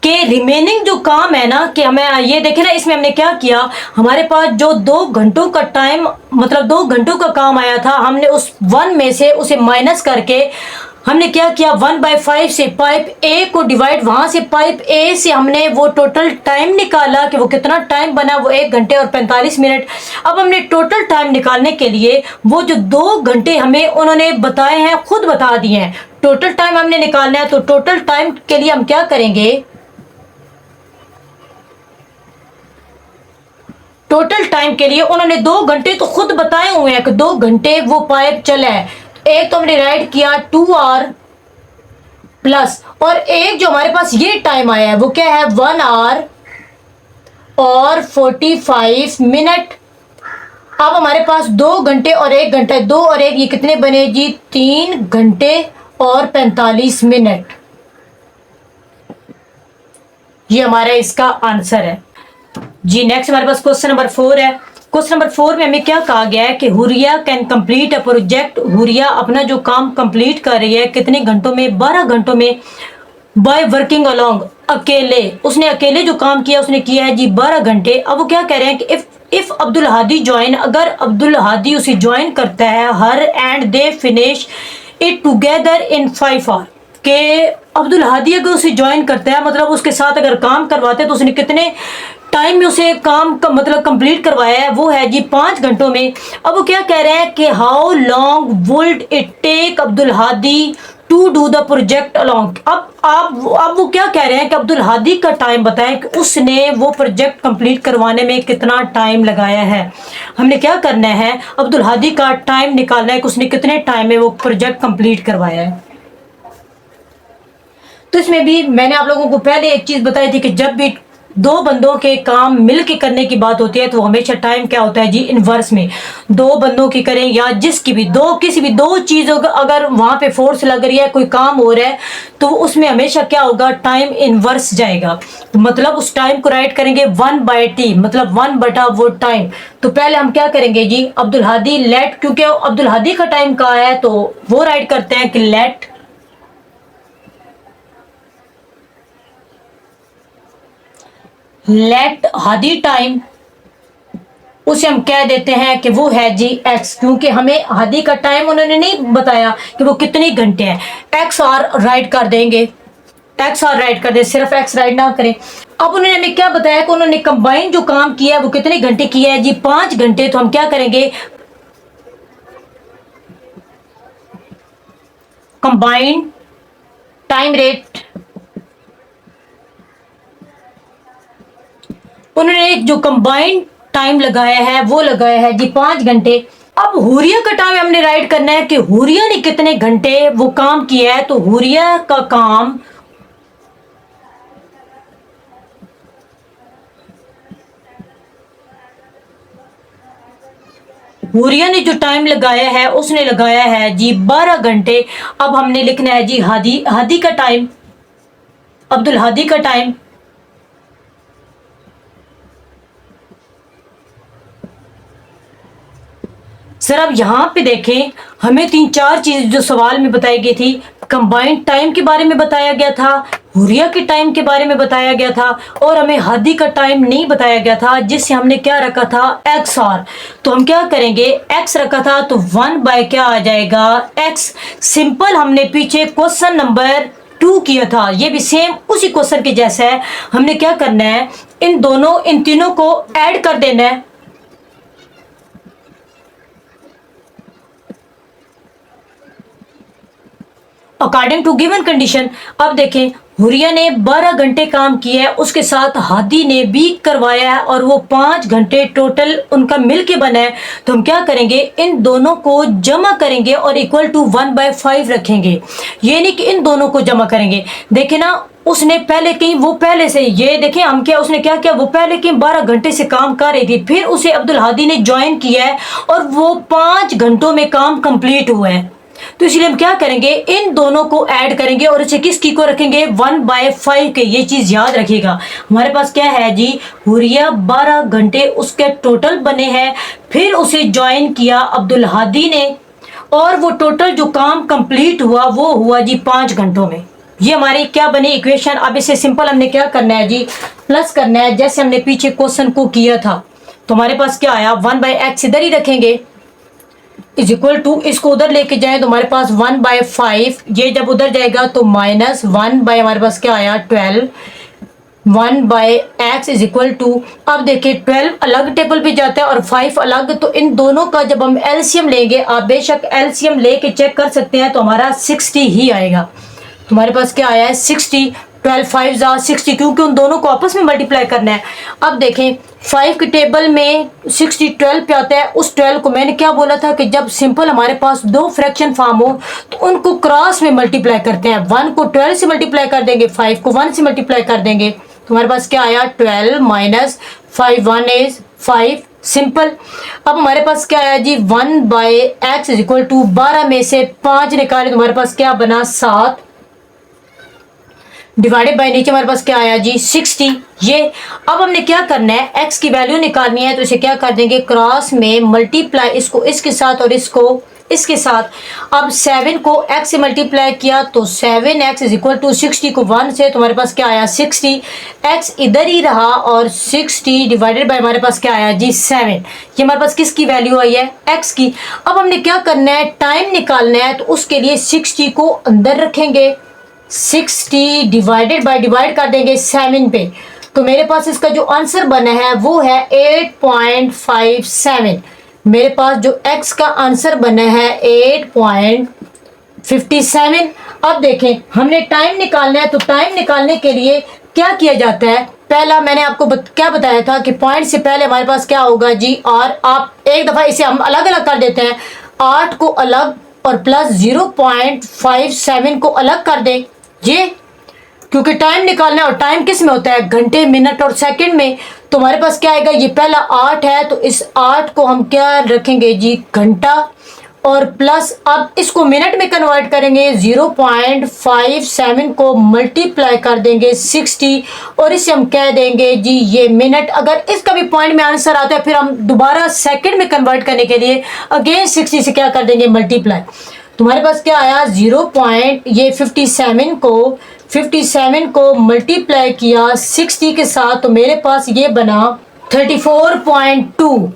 के रिमेनिंग जो काम है ना, कि हमें ये देखे ना, इसमें हमने क्या किया, हमारे पास जो 2 घंटों का टाइम, मतलब 2 घंटों का काम आया था, हमने उस 1 में से उसे माइनस करके हमने क्या किया 1/5 से पाइप ए को डिवाइड, वहां से पाइप ए से हमने वो टोटल टाइम निकाला कि वो कितना टाइम बना, वो 1 घंटे और 45 मिनट। अब हमने टोटल टाइम निकालने के लिए वो जो 2 घंटे हमें उन्होंने बताए हैं खुद बता दिए हैं, टोटल टाइम हमने निकालना है। तो टोटल टाइम के लिए हम क्या करेंगे, टोटल टाइम के लिए उन्होंने 2 घंटे तो खुद बताए हुए हैं कि 2 घंटे वो पाइप चला है। एक तो हमने राइट किया 2 आवर प्लस, और एक जो हमारे पास ये टाइम आया है वो क्या है, 1 आवर और 45 मिनट। अब हमारे पास 2 घंटे और 1 घंटा, 2 और 1 ये कितने बने जी, 3 घंटे और 45 मिनट। ये हमारा इसका आंसर है जी। नेक्स्ट हमारे पास क्वेश्चन नंबर 4 है। क्वेश्चन नंबर 4 में हमें क्या कहा गया है कि Huriya can complete a project. Huriya अपना जो काम कंप्लीट कर रही है कितने घंटों में, 12 घंटों में, बाय वर्किंग अलोंग, अकेले। उसने अकेले जो काम किया उसने किया है जी 12 घंटे। अब वो क्या कह रहे हैं कि इफ अब्दुल हादी ज्वाइन, अगर अब्दुल हादी उसे ज्वाइन करता है, her and they finish it together in 5 hour, के अब्दुल हादी अगर उसे ज्वाइन करता है, मतलब उसके साथ अगर काम करवाते हैं तो उसने कितने टाइम में उसे काम का मतलब कंप्लीट करवाया है, वो है जी 5 घंटों में। अब वो क्या कह रहे हैं कि how long would it take Abdul Hadi to do the project alone. अब वो क्या कह रहे हैं कि अब्दुल हादी का टाइम बताएं कि उसने वो प्रोजेक्ट कंप्लीट करवाने में कितना टाइम लगाया है। हमने क्या करना है, अब्दुल हादी का टाइम निकालना है कि उसने कितने टाइम में वो प्रोजेक्ट कंप्लीट करवाया है। तो इसमें भी मैंने आप लोगों को पहले एक चीज बताई थी कि जब भी 2 बंदों के काम मिल के करने की बात होती है तो हमेशा टाइम क्या होता है जी, इनवर्स में। 2 बंदों की करें या जिसकी भी किसी भी 2 चीजों का अगर वहां पे फोर्स लग रही है, कोई काम हो रहा है, तो उसमें हमेशा क्या होगा, टाइम इनवर्स जाएगा। तो मतलब उस टाइम को राइट करेंगे 1/t, मतलब 1 बटा वो टाइम। तो पहले हम क्या करेंगे जी, अब्दुल हादी लेट, क्योंकि अब्दुल हादी का टाइम कहा है तो वो राइट करते हैं कि लेट हादी टाइम, उसे हम कह देते हैं कि वो है जी एक्स, क्योंकि हमें हादी का टाइम उन्होंने नहीं बताया कि वो कितने घंटे हैं। एक्स आर राइट कर देंगे, एक्स आर राइट कर दे, सिर्फ एक्स राइट ना करें। अब उन्होंने हमें क्या बताया कि उन्होंने कंबाइन जो काम किया है वो कितने घंटे किया है जी, 5 घंटे। तो हम क्या करेंगे, कंबाइन टाइम रेट, उन्होंने जो कंबाइंड टाइम लगाया है वो लगाया है जी 5 घंटे। अब हुरिया का टाइम हमने राइट करना है कि हुरिया ने कितने घंटे वो काम किया है। तो हुरिया का काम, हुरिया ने जो टाइम लगाया है उसने लगाया है जी 12 घंटे। अब हमने लिखना है जी हादी का टाइम, अब्दुल हादी का टाइम। सर अब यहाँ पे देखें, हमें 3-4 चीज जो सवाल में बताई गई थी, कंबाइंड टाइम के बारे में बताया गया था, हुरिया के टाइम के बारे में बताया गया था, और हमें हादी का टाइम नहीं बताया गया था, जिससे हमने क्या रखा था, एक्स आर। तो हम क्या करेंगे, एक्स रखा था तो 1 बाय क्या आ जाएगा, एक्स। सिंपल हमने पीछे क्वेश्चन नंबर 2 किया था, ये भी सेम उसी क्वेश्चन के जैसा है। हमने क्या करना है, इन तीनों को ऐड कर देना है अकॉर्डिंग टू गिवन कंडीशन। अब देखें, हुरिया ने 12 घंटे काम किया है, उसके साथ हादी ने भी करवाया है, और वो 5 घंटे टोटल उनका मिल के बना है। तो हम क्या करेंगे, इन दोनों को जमा करेंगे और इक्वल टू 1/5 रखेंगे। ये नहीं कि इन दोनों को जमा करेंगे। देखे ना, उसने पहले कहीं, वो पहले से, ये देखें हम क्या, उसने क्या किया, वो पहले कहीं 12 घंटे से काम कर रही थी, फिर उसे अब्दुल हादी ने ज्वाइन किया है और वो 5 घंटों में काम कंप्लीट हुआ है। तो इसलिए हम क्या करेंगे, इन दोनों को ऐड करेंगे और इसे किसकी को रखेंगे, 1/5 के। ये चीज याद रखिएगा। हमारे पास क्या है जी, हुरिया 12 घंटे उसके टोटल बने हैं, फिर उसे ज्वाइन किया अब्दुल हादी ने, और वो टोटल जो काम कंप्लीट हुआ वो हुआ जी 5 घंटों में। ये हमारी क्या बनी इक्वेशन। अब इसे सिंपल हमने क्या करना है जी, प्लस करना है, जैसे हमने पीछे क्वेश्चन को किया था। तो हमारे पास क्या आया, 1/x इधर ही रखेंगे, इज इक्वल टू, इसको उधर लेके जाए तो हमारे पास 1/5, ये जब उधर जाएगा तो -1 बाय, हमारे पास क्या आया 12, 1/x इज इक्वल टू। अब देखिए 12 अलग टेबल पे जाता है और 5 अलग, तो इन दोनों का जब हम एलसीएम लेंगे, आप बेशक एलसीएम लेके चेक कर सकते हैं, तो हमारा 60 ही आएगा। तो हमारे पास क्या आया है 60। 12 5 जा 60, क्योंकि उन दोनों को आपस में मल्टीप्लाई करना है। अब देखें 5 के टेबल में 60 12 पे आता है। उस 12 को मैंने क्या बोला था कि जब सिंपल हमारे पास दो फ्रैक्शन फॉर्म हो तो उनको क्रॉस में मल्टीप्लाई करते हैं। 1 को 12 से मल्टीप्लाई कर देंगे, 5 को 1 से मल्टीप्लाई कर देंगे, तो हमारे पास क्या आया 12 माइनस 5 1 इज 5 सिंपल। अब हमारे पास क्या आया जी 1 by X is equal to 12 में से 5 निकाले तो हमारे पास क्या बना 7 डिवाइडेड बाय नीचे हमारे पास क्या आया जी 60। ये अब हमने क्या करना है x की वैल्यू निकालनी है, तो इसे क्या कर देंगे क्रॉस में मल्टीप्लाई, इसको इसके साथ और इसको इसके साथ। अब 7 को x से मल्टीप्लाई किया तो 7x इज इक्वल टू 60 को 1 से, तो हमारे पास क्या आया 60, x इधर ही रहा और 60 डिवाइडेड बाय हमारे पास क्या आया जी 7। ये हमारे पास किसकी वैल्यू आई है x की। अब हमने क्या करना है टाइम निकालना है, तो उसके लिए 60 को अंदर रखेंगे, 60 डिवाइडेड बाय डिवाइड कर देंगे 7 पे, तो मेरे पास इसका जो आंसर बना है वो है 8.57। मेरे पास जो x का आंसर बना है 8.57। अब देखें हमने टाइम निकालना है, तो टाइम निकालने के लिए क्या किया जाता है, पहला मैंने आपको क्या बताया था कि पॉइंट से पहले हमारे पास क्या होगा जी और आप एक दफ़ा इसे हम अलग अलग कर देते हैं, 8 को अलग और प्लस 0.57 को अलग कर दें, ये क्योंकि टाइम निकालना है और टाइम किस में होता है घंटे मिनट और सेकंड में। तो हमारे पास क्या आएगा, ये पहला 8 है तो इस 8 को हम क्या रखेंगे जी घंटा, और प्लस अब इसको मिनट में कन्वर्ट करेंगे, 0.57 को मल्टीप्लाई कर देंगे 60 और इसे हम कह देंगे जी ये मिनट। अगर इसका भी पॉइंट में आंसर आता है फिर हम दोबारा सेकंड में कन्वर्ट करने के लिए अगेन 60 से क्या कर देंगे मल्टीप्लाई। तुम्हारे पास क्या आया 57 को मल्टीप्लाई किया 60 के साथ, तो मेरे पास ये बना 34.2।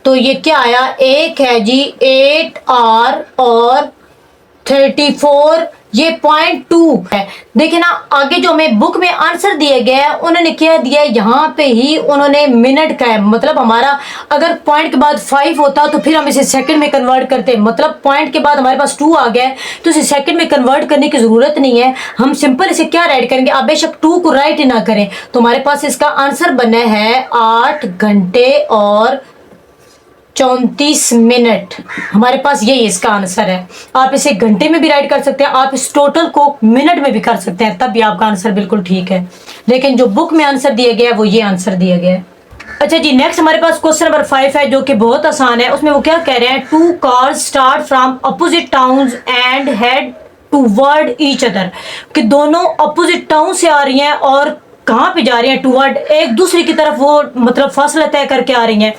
तो ये क्या आया, एक है जी 8R और 34, ये 0.2 है। देखिए ना आगे जो हमें बुक में आंसर दिए गए हैं उन्होंने क्या दिया है, यहाँ पे ही उन्होंने मिनट का है, मतलब हमारा अगर पॉइंट के बाद 5 होता तो फिर हम इसे सेकंड में कन्वर्ट करते, मतलब पॉइंट के बाद हमारे पास 2 आ गया है तो इसे सेकंड में कन्वर्ट करने की ज़रूरत नहीं है, हम सिंपल इसे क्या राइट करेंगे, आप बेशक 2 को राइट ही ना करें। तो हमारे पास इसका आंसर बना है 8 घंटे और 34 मिनट। हमारे पास यही इसका आंसर है। आप इसे घंटे में भी राइट कर सकते हैं, आप इस टोटल को मिनट में भी कर सकते हैं, तब भी आपका आंसर बिल्कुल ठीक है। लेकिन जो बुक में आंसर दिया गया है वो ये आंसर दिया गया है। अच्छा जी नेक्स्ट हमारे पास क्वेश्चन नंबर 5 है जो कि बहुत आसान है। उसमें वो क्या कह रहे हैं, 2 cars start from opposite towns and head toward each other, कि दोनों अपोजिट टाउन से आ रही हैं और कहाँ पे जा रही हैं, टूवर्ड एक दूसरे की तरफ, वो मतलब फासला तय करके आ रही हैं।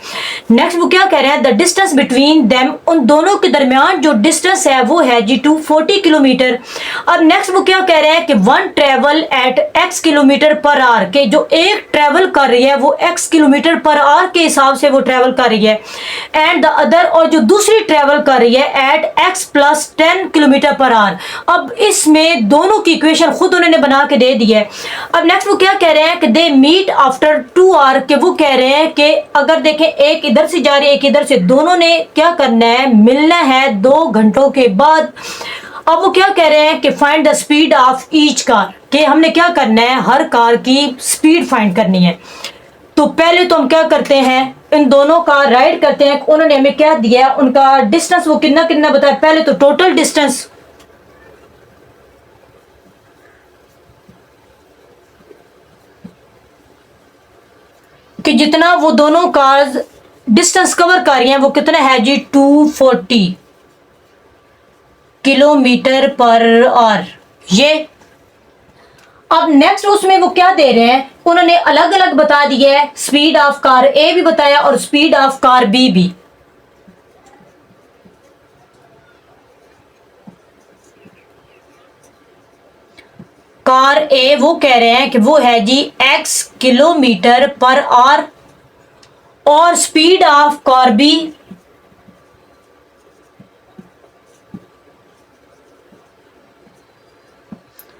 नेक्स्ट वो क्या कह रहे हैं, द डिस्टेंस बिटवीन देम, उन दोनों के दरमियान जो डिस्टेंस है वो है जी 240 किलोमीटर। अब नेक्स्ट वो क्या कह रहे हैं कि one travel eight x kilometre per our, के जो एक ट्रेवल कर रही है वो x किलोमीटर पर आवर के हिसाब से वो ट्रेवल कर रही है, एंड द अदर, और जो दूसरी ट्रेवल कर रही है at x plus 10 kilometre per hour. अब इसमें दोनों की इक्वेशन खुद उन्होंने बना के दे दी है। अब नेक्स्ट वो क्या कह रहे हैं कि दे मीट आफ्टर 2 आवर, के वो कह रहे हैं कि अगर देखें एक इधर से जा रही है एक इधर से, दोनों ने क्या करना है, मिलना है 2 घंटों के बाद। अब वो क्या कह रहे हैं कि find the speed of each car, कि हमने क्या करना है हर कार की स्पीड फाइंड करनी है। तो पहले तो हम क्या करते हैं, इन दोनों का राइट करते हैं। उन्होंने हमें क्या दिया है, उनका डिस्टेंस वो कितना कितना बताया, पहले तो टोटल डिस्टेंस, कि जितना वो दोनों कार्स डिस्टेंस कवर कर रही हैं वो कितना है जी 240 किलोमीटर पर आवर। ये अब नेक्स्ट उसमें वो क्या दे रहे हैं, उन्होंने अलग अलग बता दिया है, स्पीड ऑफ कार ए भी बताया और स्पीड ऑफ कार बी भी। कार ए वो कह रहे हैं कि वो है जी x किलोमीटर पर आवर, और स्पीड ऑफ कार बी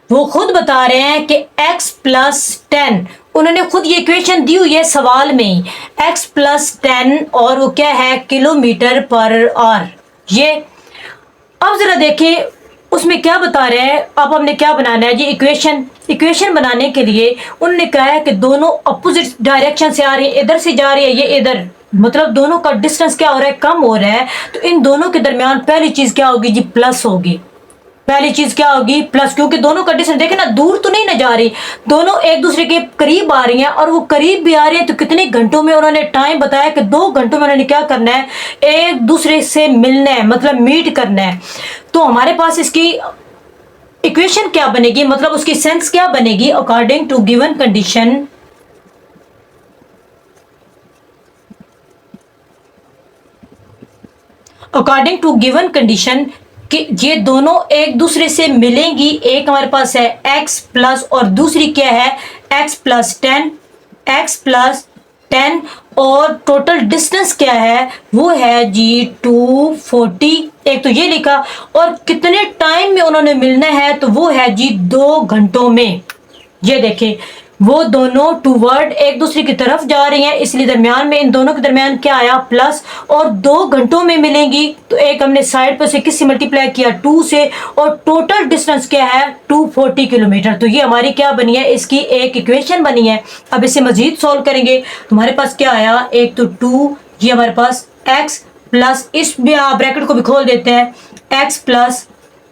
वो खुद बता रहे हैं कि x प्लस 10, उन्होंने खुद ये इक्वेशन दी हुई है सवाल में ही, x प्लस 10 और वो क्या है किलोमीटर पर आवर। ये अब जरा देखें उसमें क्या बता रहे हैं। अब हमने क्या बनाना है जी इक्वेशन, इक्वेशन बनाने के लिए उन्होंने कहा है कि दोनों अपोजिट डायरेक्शन से आ रही है, इधर से जा रही है, ये इधर, मतलब दोनों का डिस्टेंस क्या हो रहा है, कम हो रहा है। तो इन दोनों के दरमियान पहली चीज क्या होगी जी, प्लस होगी। पहली चीज क्या होगी, प्लस, क्योंकि दोनों का डिस्टेंस देखे ना, दूर तो नहीं ना जा रही, दोनों एक दूसरे के करीब आ रही हैं। और वो करीब भी आ रही है तो कितने घंटों में, उन्होंने टाइम बताया कि 2 घंटों में उन्होंने क्या करना है, एक दूसरे से मिलना है, मतलब मीट करना है। तो हमारे पास इसकी इक्वेशन क्या बनेगी, मतलब उसकी सेंस क्या बनेगी, according to given condition, according to given condition कि ये दोनों एक दूसरे से मिलेंगी। एक हमारे पास है x प्लस और दूसरी क्या है x प्लस 10, x प्लस 10, और टोटल डिस्टेंस क्या है, वो है जी 240। एक तो ये लिखा, और कितने टाइम में उन्होंने मिलना है, तो वो है जी 2 घंटों में। ये देखें, वो दोनों टूवर्ड एक दूसरे की तरफ जा रही हैं, इसलिए दरमियान में इन दोनों के दरमियान क्या आया, प्लस, और 2 घंटों में मिलेंगी। तो एक हमने साइड पर से किससे मल्टीप्लाई किया, 2 से, और टोटल डिस्टेंस क्या है 240 किलोमीटर। तो ये हमारी क्या बनी है, इसकी एक इक्वेशन बनी है। अब इसे मजीद सॉल्व करेंगे तो हमारे पास क्या आया, एक तो 2, ये हमारे पास x प्लस, इस ब्रैकेट को भी खोल देते हैं, x प्लस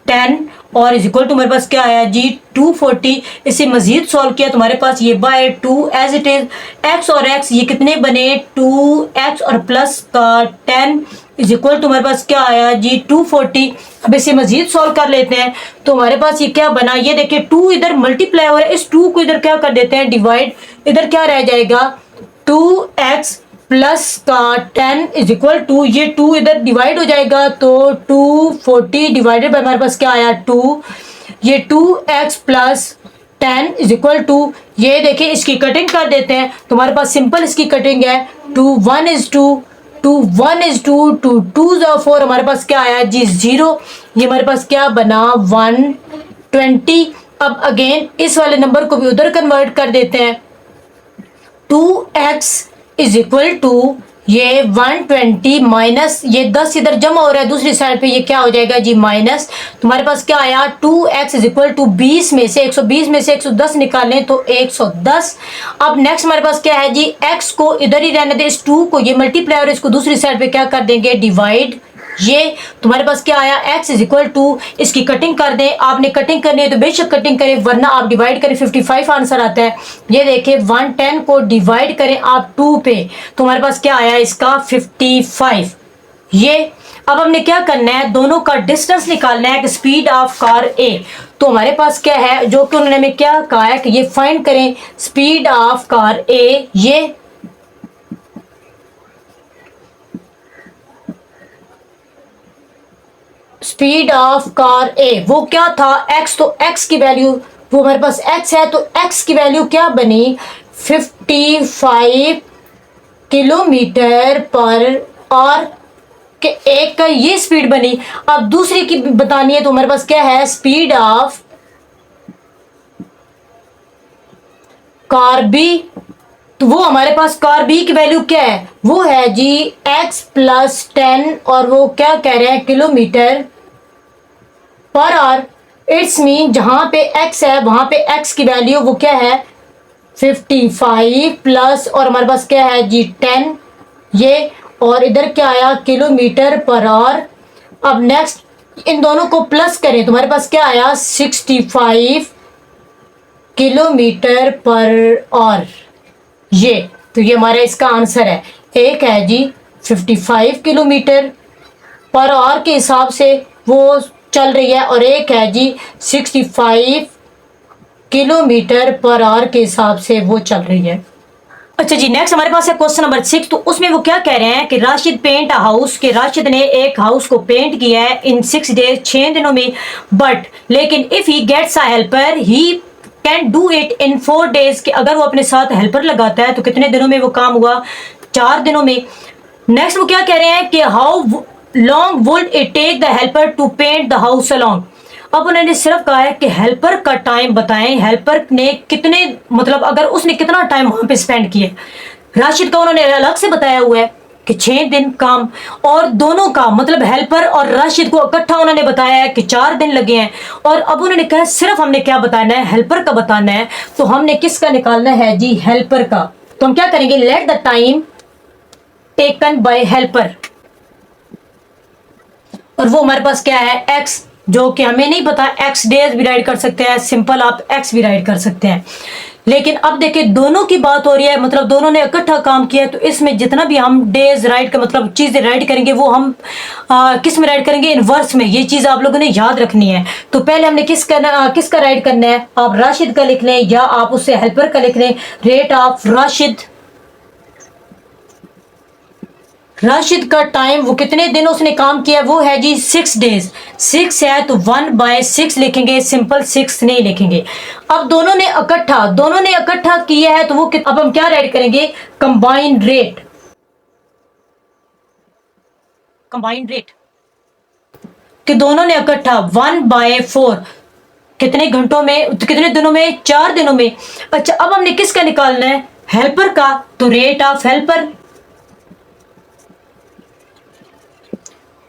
10 और इज इक्वल टू हमारे पास क्या आया जी 240। इसे मजीद सॉल्व किया तो हमारे पास ये by 2 as it is, x और x ये कितने बने, 2x और प्लस का 10 इज इक्वल टू हमारे पास क्या आया जी 240। अब इसे मजीद सॉल्व कर लेते हैं तो हमारे पास ये क्या बना, ये देखिए 2 इधर मल्टीप्लाई हो रहा है, इस 2 को इधर क्या कर देते हैं डिवाइड, इधर क्या रह जाएगा 2x प्लस का 10 इज इक्वल टू, ये 2 इधर डिवाइड हो जाएगा तो 240 डिवाइडेड बाय हमारे पास क्या आया 2, ये 2x plus 10 is equal to, ये देखिए इसकी कटिंग कर देते हैं तो हमारे पास सिंपल इसकी कटिंग है 2 1 is 2, 2 1 is 2, 2 2 is 4, हमारे पास क्या आया जी 0। ये हमारे पास क्या बना 120। अब अगेन इस वाले नंबर को भी उधर कन्वर्ट कर देते हैं, 2x इज इक्वल टू ये 120 माइनस ये 10 इधर जमा हो रहा है दूसरी साइड पे, ये क्या हो जाएगा जी माइनस। तुम्हारे पास क्या आया 2x इज इक्वल टू 20 में से 120 में से 110 निकालें तो 110। अब नेक्स्ट हमारे पास क्या है जी, x को इधर ही रहने दे, इस 2 को ये मल्टीप्लाई और इसको दूसरी साइड पे क्या कर देंगे डिवाइड, ये तुम्हारे पास क्या आया x इज इक्वल टू, इसकी कटिंग कर दें, आपने कटिंग करनी है तो बेशक कटिंग करें वरना आप डिवाइड करें, 55 आंसर आता है। ये देखिए 110 को डिवाइड करें आप 2 पे, तुम्हारे पास क्या आया इसका 55। ये अब हमने क्या करना है, दोनों का डिस्टेंस निकालना है कि स्पीड ऑफ कार ए। तो हमारे पास क्या है, जो कि उन्होंने हमें क्या कहा है कि ये फाइंड करें स्पीड ऑफ कार ए, ये स्पीड ऑफ कार ए वो क्या था x, तो x की वैल्यू वो हमारे पास x है तो x की वैल्यू क्या बनी 55 किलोमीटर पर और के एक का ये स्पीड बनी। अब दूसरी की बतानी है तो हमारे पास क्या है स्पीड ऑफ कार बी, तो वो हमारे पास कार बी की वैल्यू क्या है, वो है जी x प्लस 10 और वो क्या कह रहे हैं kilometre per our. It's mean जहां पे x है वहां पे x की वैल्यू वो क्या है 55 प्लस और हमारे पास क्या है जी 10, ये और इधर क्या आया किलोमीटर पर आवर। अब नेक्स्ट इन दोनों को प्लस करें तो हमारे पास क्या आया 65 किलोमीटर पर आवर। ये तो ये हमारा इसका आंसर है, एक है जी 55 किलोमीटर पर आवर के हिसाब से वो चल रही है और एक है जी 65 किलोमीटर पर आवर के हिसाब से वो चल रही है। अच्छा जी नेक्स्ट हमारे पास है क्वेश्चन नंबर 6। तो उसमें वो क्या कह रहे हैं कि राशिद पेंट अ हाउस, के राशिद ने एक हाउस को पेंट किया है इन 6 डेज 6 दिनों में, बट लेकिन if he gets a helper he can do it in 4 days, कि अगर वो अपने साथ हेल्पर लगाता है तो कितने दिनों में वो काम हुआ 4 दिनों में। नेक्स्ट वो क्या कह रहे हैं कि how long would it take the helper to paint the house alone. अब उन्होंने सिर्फ कहा है कि हेल्पर का टाइम बताएं, हेल्पर ने कितने मतलब अगर उसने कितना टाइम वहां पे स्पेंड किया। राशिद का उन्होंने अलग से बताया हुआ है कि 6 दिन काम, और दोनों का मतलब हेल्पर और राशिद को इकट्ठा उन्होंने बताया है कि 4 दिन लगे हैं। और अब उन्होंने कहा सिर्फ हमने क्या बताना है, हेल्पर का बताना है। तो हमने किसका निकालना है जी, हेल्पर का। तो हम क्या करेंगे, let the time taken bye helper, और वो हमारे पास क्या है, एक्स, जो कि हमें नहीं पता, एक्स डेज भी राइट कर सकते हैं, सिंपल आप एक्स भी राइट कर सकते हैं। लेकिन अब देखिए दोनों की बात हो रही है, मतलब दोनों ने इकट्ठा काम किया है, तो इसमें जितना भी हम डेज राइट का मतलब चीजें राइट करेंगे वो हम किस में राइट करेंगे, इनवर्स में। ये चीज आप लोगों ने याद रखनी है। तो पहले हमने किसका राइट करना है, आप राशिद का लिख लें या आप उससे हेल्पर का लिख लें। रेट ऑफ राशिद का टाइम, वो कितने दिन उसने काम किया, वो है जी 6 डेज। 6 है तो 1/6 लिखेंगे, सिंपल 6 नहीं लिखेंगे। अब दोनों ने इकट्ठा किया है, तो वो अब हम क्या राइट करेंगे, कंबाइंड रेट। कि दोनों ने इकट्ठा 1/4 कितने घंटों में, कितने दिनों में, 4 दिनों में। अच्छा, अब हमने किसका निकालना है, हेल्पर का। तो रेट ऑफ हेल्पर,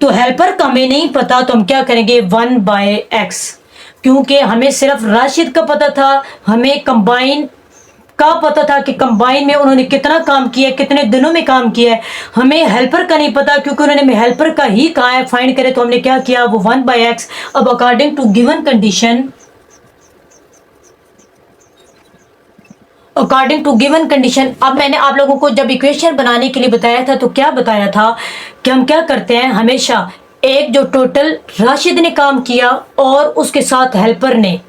तो हेल्पर का हमें नहीं पता, तो हम क्या करेंगे 1/x, क्योंकि हमें सिर्फ राशिद का पता था, हमें कंबाइन का पता था कि कंबाइन में उन्होंने कितना काम किया, कितने दिनों में काम किया है। हमें हेल्पर का नहीं पता, क्योंकि उन्होंने हमें हेल्पर का ही कहा है फाइंड करे, तो हमने क्या किया, वो 1/x। अब अकॉर्डिंग टू गिवन कंडीशन, अब मैंने आप लोगों को जब इक्वेशन बनाने के लिए बताया था, तो क्या बताया था कि हम क्या करते हैं हमेशा, एक जो टोटल राशिद ने काम किया और उसके साथ हेल्पर ने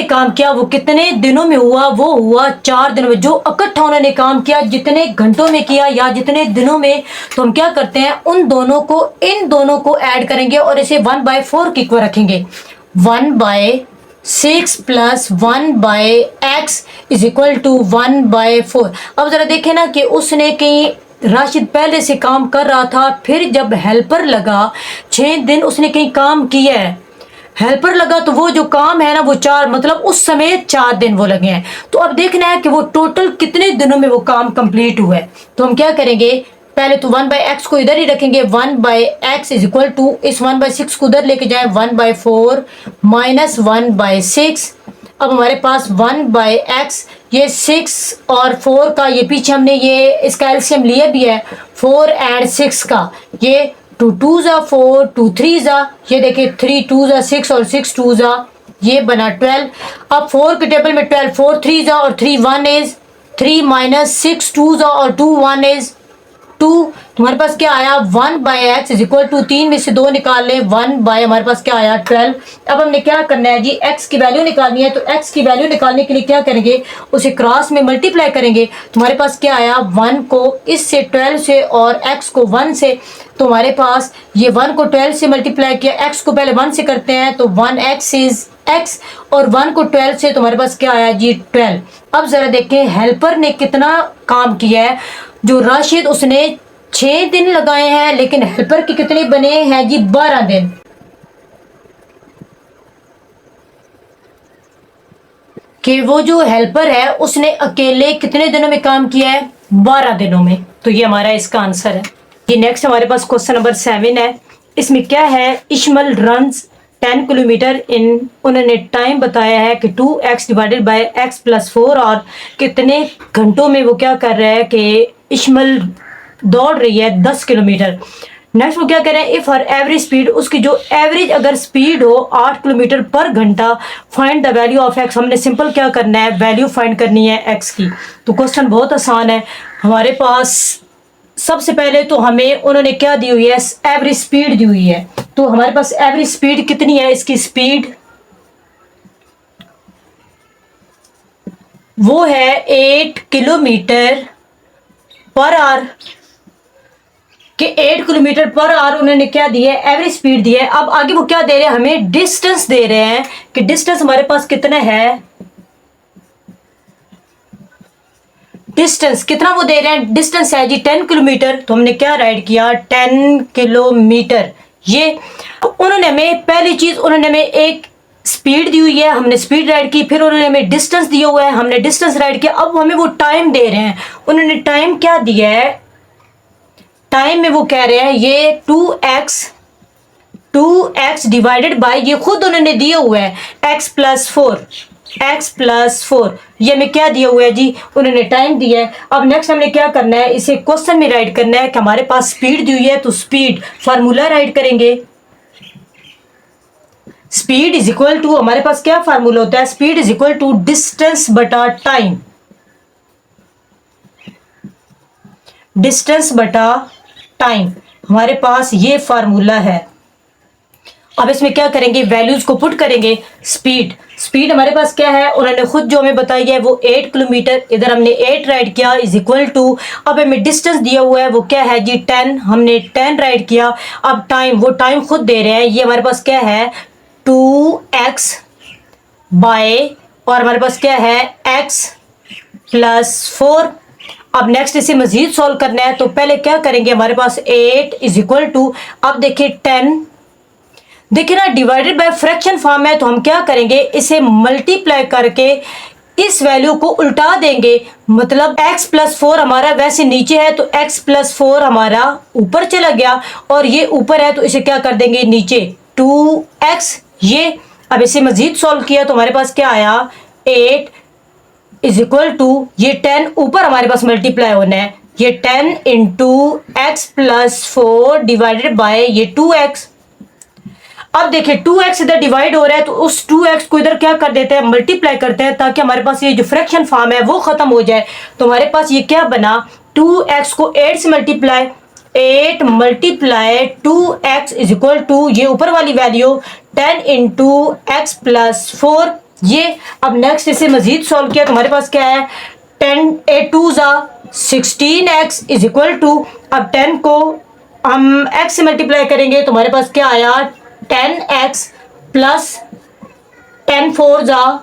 काम किया, वो कितने दिनों में हुआ, वो हुआ 4 दिनों में। जो इकट्ठा उन्होंने काम किया, जितने घंटों में किया या जितने दिनों में, तो हम क्या करते हैं, इन दोनों को ऐड करेंगे और इसे 1/4 की इक्वल रखेंगे। 1/6 plus 1/x is equal to 1/4। अब जरा देखें ना कि उसने कहीं राशिद पहले से काम कर रहा था, फिर जब हेल्पर लगा 6 दिन उसने कहीं काम किया है, हेल्पर लगा, तो वो जो काम है ना वो 4, मतलब उस समय 4 दिन वो लगे हैं। तो अब देखना है कि वो टोटल कितने दिनों में वो काम कंप्लीट हुआ है। तो हम क्या करेंगे, पहले तो 1/x को इधर ही रखेंगे, 1/x इज इक्वल टू, इस 1/6 को उधर लेके जाए, 1/4 माइनस 1/6। अब हमारे पास 1/x, ये 6 और 4 का, ये पीछे हमने ये इसका एलसीएम लिया भी है, 4 और 6 का, ये 2 2 जा 4, 2 3 जा, ये देखिए 3 2 जा 6 और 6 2 जा, ये बना 12। अब 4 के टेबल में 12, 4 3 जा और 3 1 इज 3 माइनस 6 2 जा और 2 1 इज 2। तुम्हारे पास क्या आया, 1/x इज इक्वल टू, 3 में से 2 निकाल ले, 1/ हमारे पास क्या आया 12। अब हमने क्या करना है जी, x की वैल्यू निकालनी है। तो x की वैल्यू निकालने के लिए क्या करेंगे, उसे क्रॉस में मल्टीप्लाई करेंगे। तुम्हारे पास क्या आया, 1 को इससे 12 से और x को 1 से। तो हमारे पास ये 1 को 12 से मल्टीप्लाई किया, x को पहले 1 से करते हैं, तो 1x इज x, और 1 को 12 से, तो हमारे पास क्या आया जी 12। अब जरा देखें हेल्पर ने कितना काम किया है। जो राशिद उसने 6 दिन लगाए हैं, लेकिन हेल्पर के कितने बने हैं जी 12 दिन। कि वो जो हेल्पर है उसने अकेले कितने दिनों में काम किया है, 12 दिनों में। तो ये हमारा इसका आंसर है। ये नेक्स्ट हमारे पास क्वेश्चन नंबर 7 है। इसमें क्या है, इशमल रन्स 10 किलोमीटर इन, उन्होंने टाइम बताया है कि 2x divided by x plus 4, और कितने घंटों में वो क्या कर रहा है कि इशमल दौड़ रही है 10 किलोमीटर। नेक्स्ट वो क्या कह रहे हैं, इफ हर एवरेज स्पीड, उसकी जो एवरेज अगर स्पीड हो 8 किलोमीटर पर घंटा, find the value of x। हमने सिंपल क्या करना है, वैल्यू फाइंड करनी है x की। तो क्वेश्चन बहुत आसान है। हमारे पास सबसे पहले तो हमें उन्होंने क्या दी हुई है, एवरेज स्पीड दी हुई है। तो हमारे पास एवरेज स्पीड कितनी है, इसकी स्पीड वो है 8 किलोमीटर पर आवर, कि 8 किलोमीटर पर आवर उन्होंने क्या दी है, एवरेज स्पीड दी है। अब आगे वो क्या दे रहे हैं, हमें डिस्टेंस दे रहे हैं कि डिस्टेंस हमारे पास कितना है, डिस्टेंस कितना वो दे रहे हैं, डिस्टेंस है जी 10 किलोमीटर। तो हमने क्या राइट किया, 10 किलोमीटर। ये उन्होंने हमें पहली चीज, उन्होंने हमें एक स्पीड दी हुई है, हमने स्पीड राइट की, फिर उन्होंने हमें डिस्टेंस दिया हुआ है, हमने डिस्टेंस राइट किया। अब हमें वो टाइम दे रहे हैं, उन्होंने टाइम क्या दिया है, टाइम में वो कह रहे हैं ये 2x डिवाइडेड बाय, ये खुद उन्होंने दिए हुए है x+4 ये में क्या दिया हुआ है जी, उन्होंने टाइम दिया है। अब नेक्स्ट हमने क्या करना है, इसे क्वेश्चन में राइट करना है कि हमारे पास स्पीड दी हुई है, तो स्पीड फार्मूला राइट करेंगे। स्पीड इज इक्वल टू, हमारे पास क्या फार्मूला होता है, speed is equal to distance बटा टाइम, डिस्टेंस बटा टाइम, हमारे पास ये फार्मूला है। अब इसमें क्या करेंगे, वैल्यूज को पुट करेंगे। स्पीड हमारे पास क्या है, उन्होंने खुद जो हमें बताई है वो 8 किलोमीटर, इधर हमने 8 राइट किया इज इक्वल टू, अब हमें डिस्टेंस दिया हुआ है वो क्या है जी 10, हमने 10 राइट किया। अब टाइम, वो टाइम खुद दे रहे हैं, ये हमारे पास क्या है 2x बाय, और हमारे पास क्या है x+4। अब नेक्स्ट इसे मजीद सॉल्व करना है, तो पहले क्या करेंगे, हमारे पास 8 इज इक्वल टू, अब देखिए 10, देखिए ना डिवाइडेड बाय फ्रैक्शन फॉर्म है, तो हम क्या करेंगे, इसे मल्टीप्लाई करके इस वैल्यू को उल्टा देंगे, मतलब x+4 हमारा वैसे नीचे है तो x+4 हमारा ऊपर चला गया, और ये ऊपर है तो इसे क्या कर देंगे नीचे 2x। ये अब इसे मजीद सॉल्व किया तो हमारे पास क्या आया 8 इज इक्वल टू, ये 10 ऊपर हमारे पास मल्टीप्लाई होना है, ये 10 इंटू x+4 डिवाइडेड बाय ये 2x। अब देखिए 2x इधर डिवाइड हो रहा है, तो उस 2x को इधर क्या कर देते हैं, मल्टीप्लाई करते हैं, ताकि हमारे पास ये जो फ्रैक्शन फॉर्म है वो खत्म हो जाए। तो हमारे पास ये क्या बना, 2x को 8 से multiply, 8 multiply 2x is equal to, ये ऊपर वाली वैल्यू 10 इंटू x+4 ये। अब नेक्स्ट इसे मजीद सॉल्व किया तो हमारे पास क्या है 10 8 2 16x इज इक्वल टू, अब 10 को हम x से मल्टीप्लाई करेंगे तो हमारे पास क्या आया 10x प्लस 10 4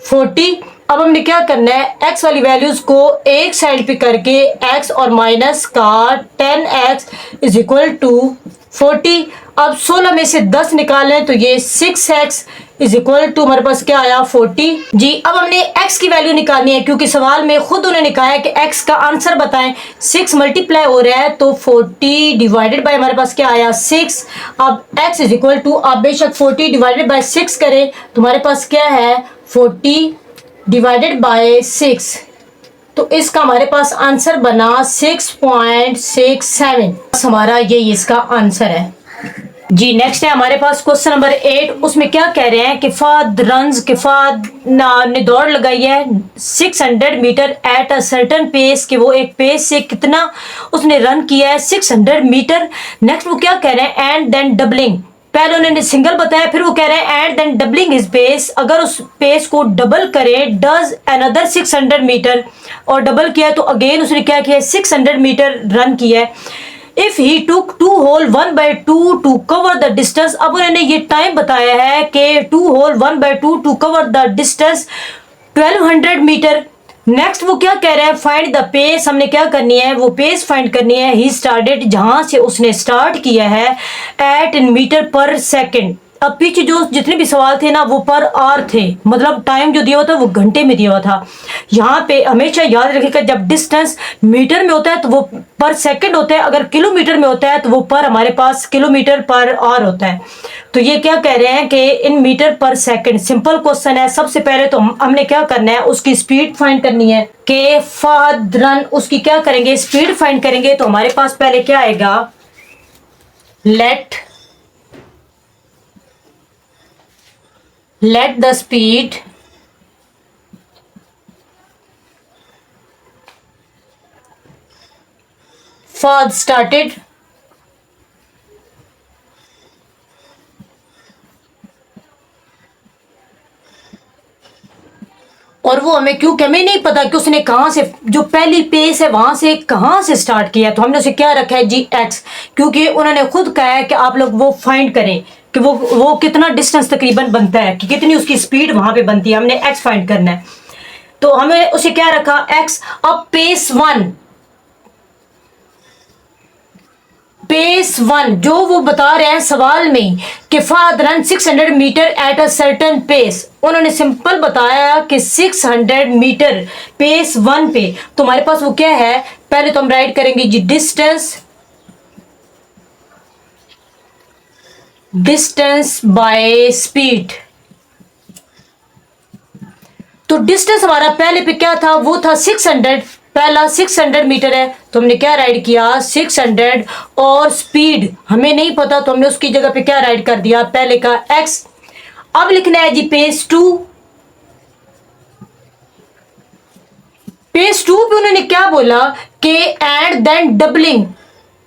40। अब हमने क्या करना है, x वाली वैल्यूज को एक साइड पे करके x और माइनस का 10x इज इक्वल टू 40। अब 16 में से 10 निकालें तो ये 6x इज इक्वल टू, हमारे पास क्या आया 40 जी। अब हमने x की वैल्यू निकालनी है, क्योंकि सवाल में खुद उन्होंने कहा है कि x का आंसर बताएं। 6 मल्टीप्लाई हो रहा है तो 40 डिवाइडेड बाय हमारे पास क्या आया 6। अब x इज इक्वल टू, आप बेशक 40 डिवाइडेड बाय 6 करें तो हमारे पास क्या है 40 डिवाइडेड बाय 6, तो इसका हमारे पास आंसर बना 6.67, हमारा ये इसका आंसर है जी। नेक्स्ट है हमारे पास क्वेश्चन नंबर 8, उसमें क्या कह रहे हैं कि फाद ने दौड़ लगाई है 600 metre at a certain pace, कि वो एक पेस से कितना उसने रन किया है 600 मीटर। नेक्स्ट वो क्या कह रहे हैं एंड देन डबलिंग, पहले उन्होंने सिंगल बताया, फिर वो कह रहे हैं and then doubling his pace, अगर उस पेस को डबल करे डज अनदर 600 मीटर, और डबल किया तो अगेन उसने क्या किया 600 मीटर रन किया है। If he took 2 whole 1/2 to cover the distance, अब उन्होंने ये टाइम बताया है कि 2 whole 1/2 to cover the distance 1200 metre. Next वो क्या कह रहे हैं फाइंड द पेस, हमने क्या करनी है वो पेस फाइंड करनी है। ही स्टार्टेड, जहां से उसने स्टार्ट किया है, eight in metre per second. अब पीछे जो जितने भी सवाल थे ना वो पर आवर थे, मतलब टाइम जो दिया हुआ था वो घंटे में दिया हुआ था। यहाँ पे हमेशा याद रखिएगा जब डिस्टेंस मीटर में होता है तो वो पर सेकंड होता है, अगर किलोमीटर में होता है तो वो पर हमारे पास किलोमीटर पर आवर होता है। तो ये क्या कह रहे हैं कि इन मीटर पर सेकंड। सिंपल क्वेश्चन है। सबसे पहले तो हमने क्या करना है, उसकी स्पीड फाइंड करनी है कि फहद रन, उसकी क्या करेंगे स्पीड फाइंड करेंगे। तो हमारे पास पहले क्या आएगा, let the speed fad started और वो हमें क्योंकि हमें नहीं पता कि उसने कहाँ से, जो पहली पेस है वहां से कहाँ से स्टार्ट किया, तो हमने उसे क्या रखा है जी एक्स, क्योंकि उन्होंने खुद कहा है कि आप लोग वो फाइंड करें कि वो कितना डिस्टेंस तकरीबन बनता है, कि कितनी उसकी स्पीड वहां पे बनती है, हमने एक्स फाइंड करना है। तो हमें उसे क्या रखा एक्स। अब पेस वन जो वो बता रहे हैं सवाल में कि father run 600 metre at a certain pace, उन्होंने सिंपल बताया कि 600 मीटर पेस वन पे। तो हमारे पास वो क्या है, पहले तो हम राइट करेंगे जी डिस्टेंस डिस्टेंस बाय स्पीड। तो डिस्टेंस हमारा पहले पे क्या था, वो था 600, पहला 600 मीटर है, तो हमने क्या राइट किया 600, और स्पीड हमें नहीं पता तो हमने उसकी जगह पे क्या राइट कर दिया, पहले का x। अब लिखना है जी पेस 2। पेस 2 पे उन्होंने क्या बोला कि and then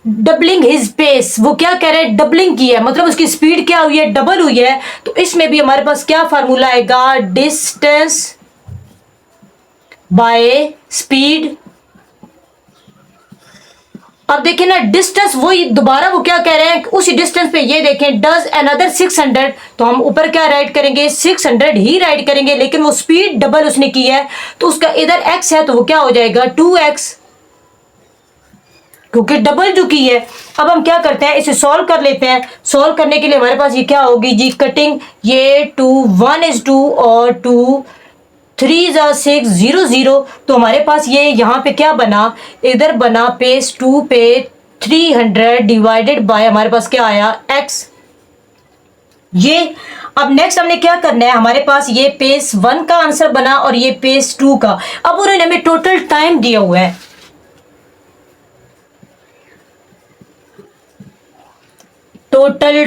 doubling his pace, वो क्या कह रहे हैं, डबलिंग की है, मतलब उसकी स्पीड क्या हुई है, डबल हुई है। तो इसमें भी हमारे पास क्या फार्मूला आएगा, डिस्टेंस बाय स्पीड। अब देखिए ना डिस्टेंस, वही दोबारा वो क्या कह रहे हैं, उसी डिस्टेंस पे ये देखें, डज अनदर 600, तो हम ऊपर क्या राइट करेंगे 600 ही राइट करेंगे, लेकिन वो स्पीड डबल उसने की है, तो उसका इधर x है तो वो क्या हो जाएगा 2x, क्योंकि डबल जो की है। अब हम क्या करते हैं, इसे सॉल्व कर लेते हैं। सॉल्व करने के लिए हमारे पास ये क्या होगी जी, कटिंग, ये 2 1 is 2 और 2 3 जा 6 0 0, तो हमारे पास ये यहाँ पे क्या बना, इधर बना पेस 2 पे 300 डिवाइडेड बाय हमारे पास क्या आया x। ये अब नेक्स्ट हमने क्या करना है, हमारे पास ये पेस 1 का आंसर बना और ये पेस 2 का। अब उन्होंने हमें टोटल टाइम दिया हुआ है, टोटल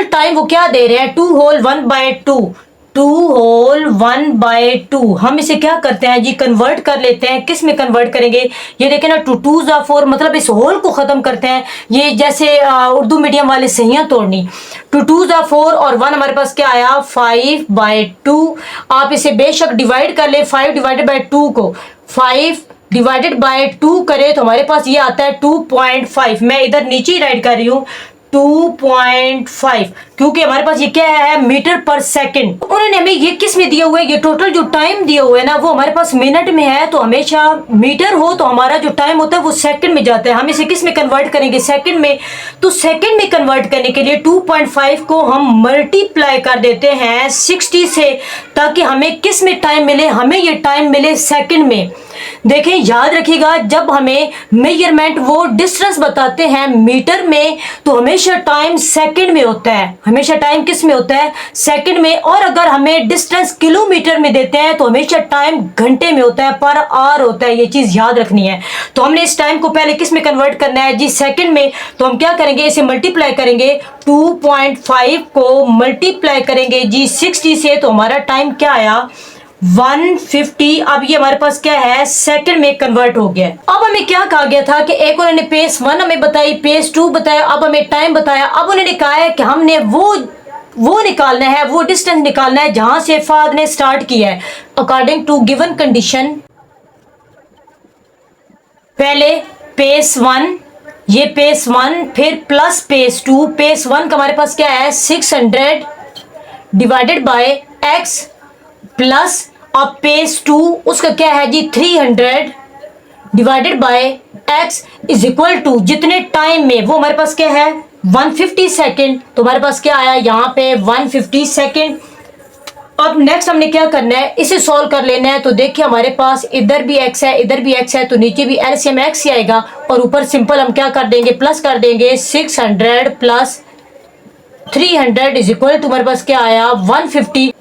टाइम वो क्या दे रहे हैं, 2 होल 1/2, 2 होल 1/2। हम इसे क्या करते हैं जी, कन्वर्ट कर लेते हैं। किस में कन्वर्ट करेंगे, ये देखें ना, 2 2 जा 4, मतलब इस होल को खत्म करते हैं। ये जैसे उर्दू मीडियम वाले सहियां तोड़नी, 2 2 जा 4 और 1 हमारे पास क्या आया 5/2। आप इसे बेशक डिवाइड कर ले, 5 डिवाइडेड बाई 2 को 5 डिवाइडेड बाय 2 करें तो हमारे पास ये आता है 2.5। मैं इधर नीचे ही राइट कर रही हूँ 2.5, क्योंकि हमारे पास ये क्या है, मीटर पर सेकंड। उन्होंने हमें ये किस में दिया हुआ है, ये टोटल जो टाइम दिया हुआ है ना वो हमारे पास मिनट में है, तो हमेशा मीटर हो तो हमारा जो टाइम होता है वो सेकंड में जाता है। हम इसे किस में कन्वर्ट करेंगे, सेकंड में। तो सेकंड में कन्वर्ट करने के लिए 2.5 को हम मल्टीप्लाई कर देते हैं 60 से, ताकि हमें किस में टाइम मिले, हमें ये टाइम मिले सेकंड में। देखें याद रखिएगा, जब हमें मेजरमेंट वो डिस्टेंस बताते हैं मीटर में, तो हमेशा टाइम सेकंड में होता है, हमेशा टाइम किस में होता है, सेकंड में। और अगर हमें डिस्टेंस किलोमीटर में देते हैं तो हमेशा टाइम घंटे में होता है, पर आवर होता है, ये चीज याद रखनी है। तो हमने इस टाइम को पहले किस में कन्वर्ट करना है जी, सेकंड में। तो हम क्या करेंगे, इसे मल्टीप्लाई करेंगे, 2.5 को मल्टीप्लाई करेंगे जी 60 से, तो हमारा टाइम क्या आया 150। अब ये हमारे पास क्या है, सेकंड में कन्वर्ट हो गया। अब हमें क्या कहा गया था कि एक उन्होंने पेस 1 हमें बताई, पेस 2 बताया, अब हमें टाइम बताया। अब उन्होंने कहा है कि हमने वो निकालना है, वो डिस्टेंस निकालना है जहां से फाद ने स्टार्ट किया है, अकॉर्डिंग टू गिवन कंडीशन। पहले पेस 1, ये पेस 1, फिर प्लस पेस 2। पेस 1 का हमारे पास क्या है 600 डिवाइडेड बाय x, प्लस अब पेस 2 उसका क्या है जी 300 divided by x is equal to जितने टाइम में, वो हमारे पास क्या है 150 सेकेंड, तो हमारे पास क्या आया यहाँ पे 150 सेकेंड। अब नेक्स्ट हमने क्या करना है, इसे सॉल्व कर लेना है। तो देखिए हमारे पास इधर भी x है, इधर भी x है, तो नीचे भी एलसीएम x ही आएगा, और ऊपर सिंपल हम क्या कर देंगे, प्लस कर देंगे 600 प्लस 300 इज इक्वल टू हमारे पास क्या आया 150।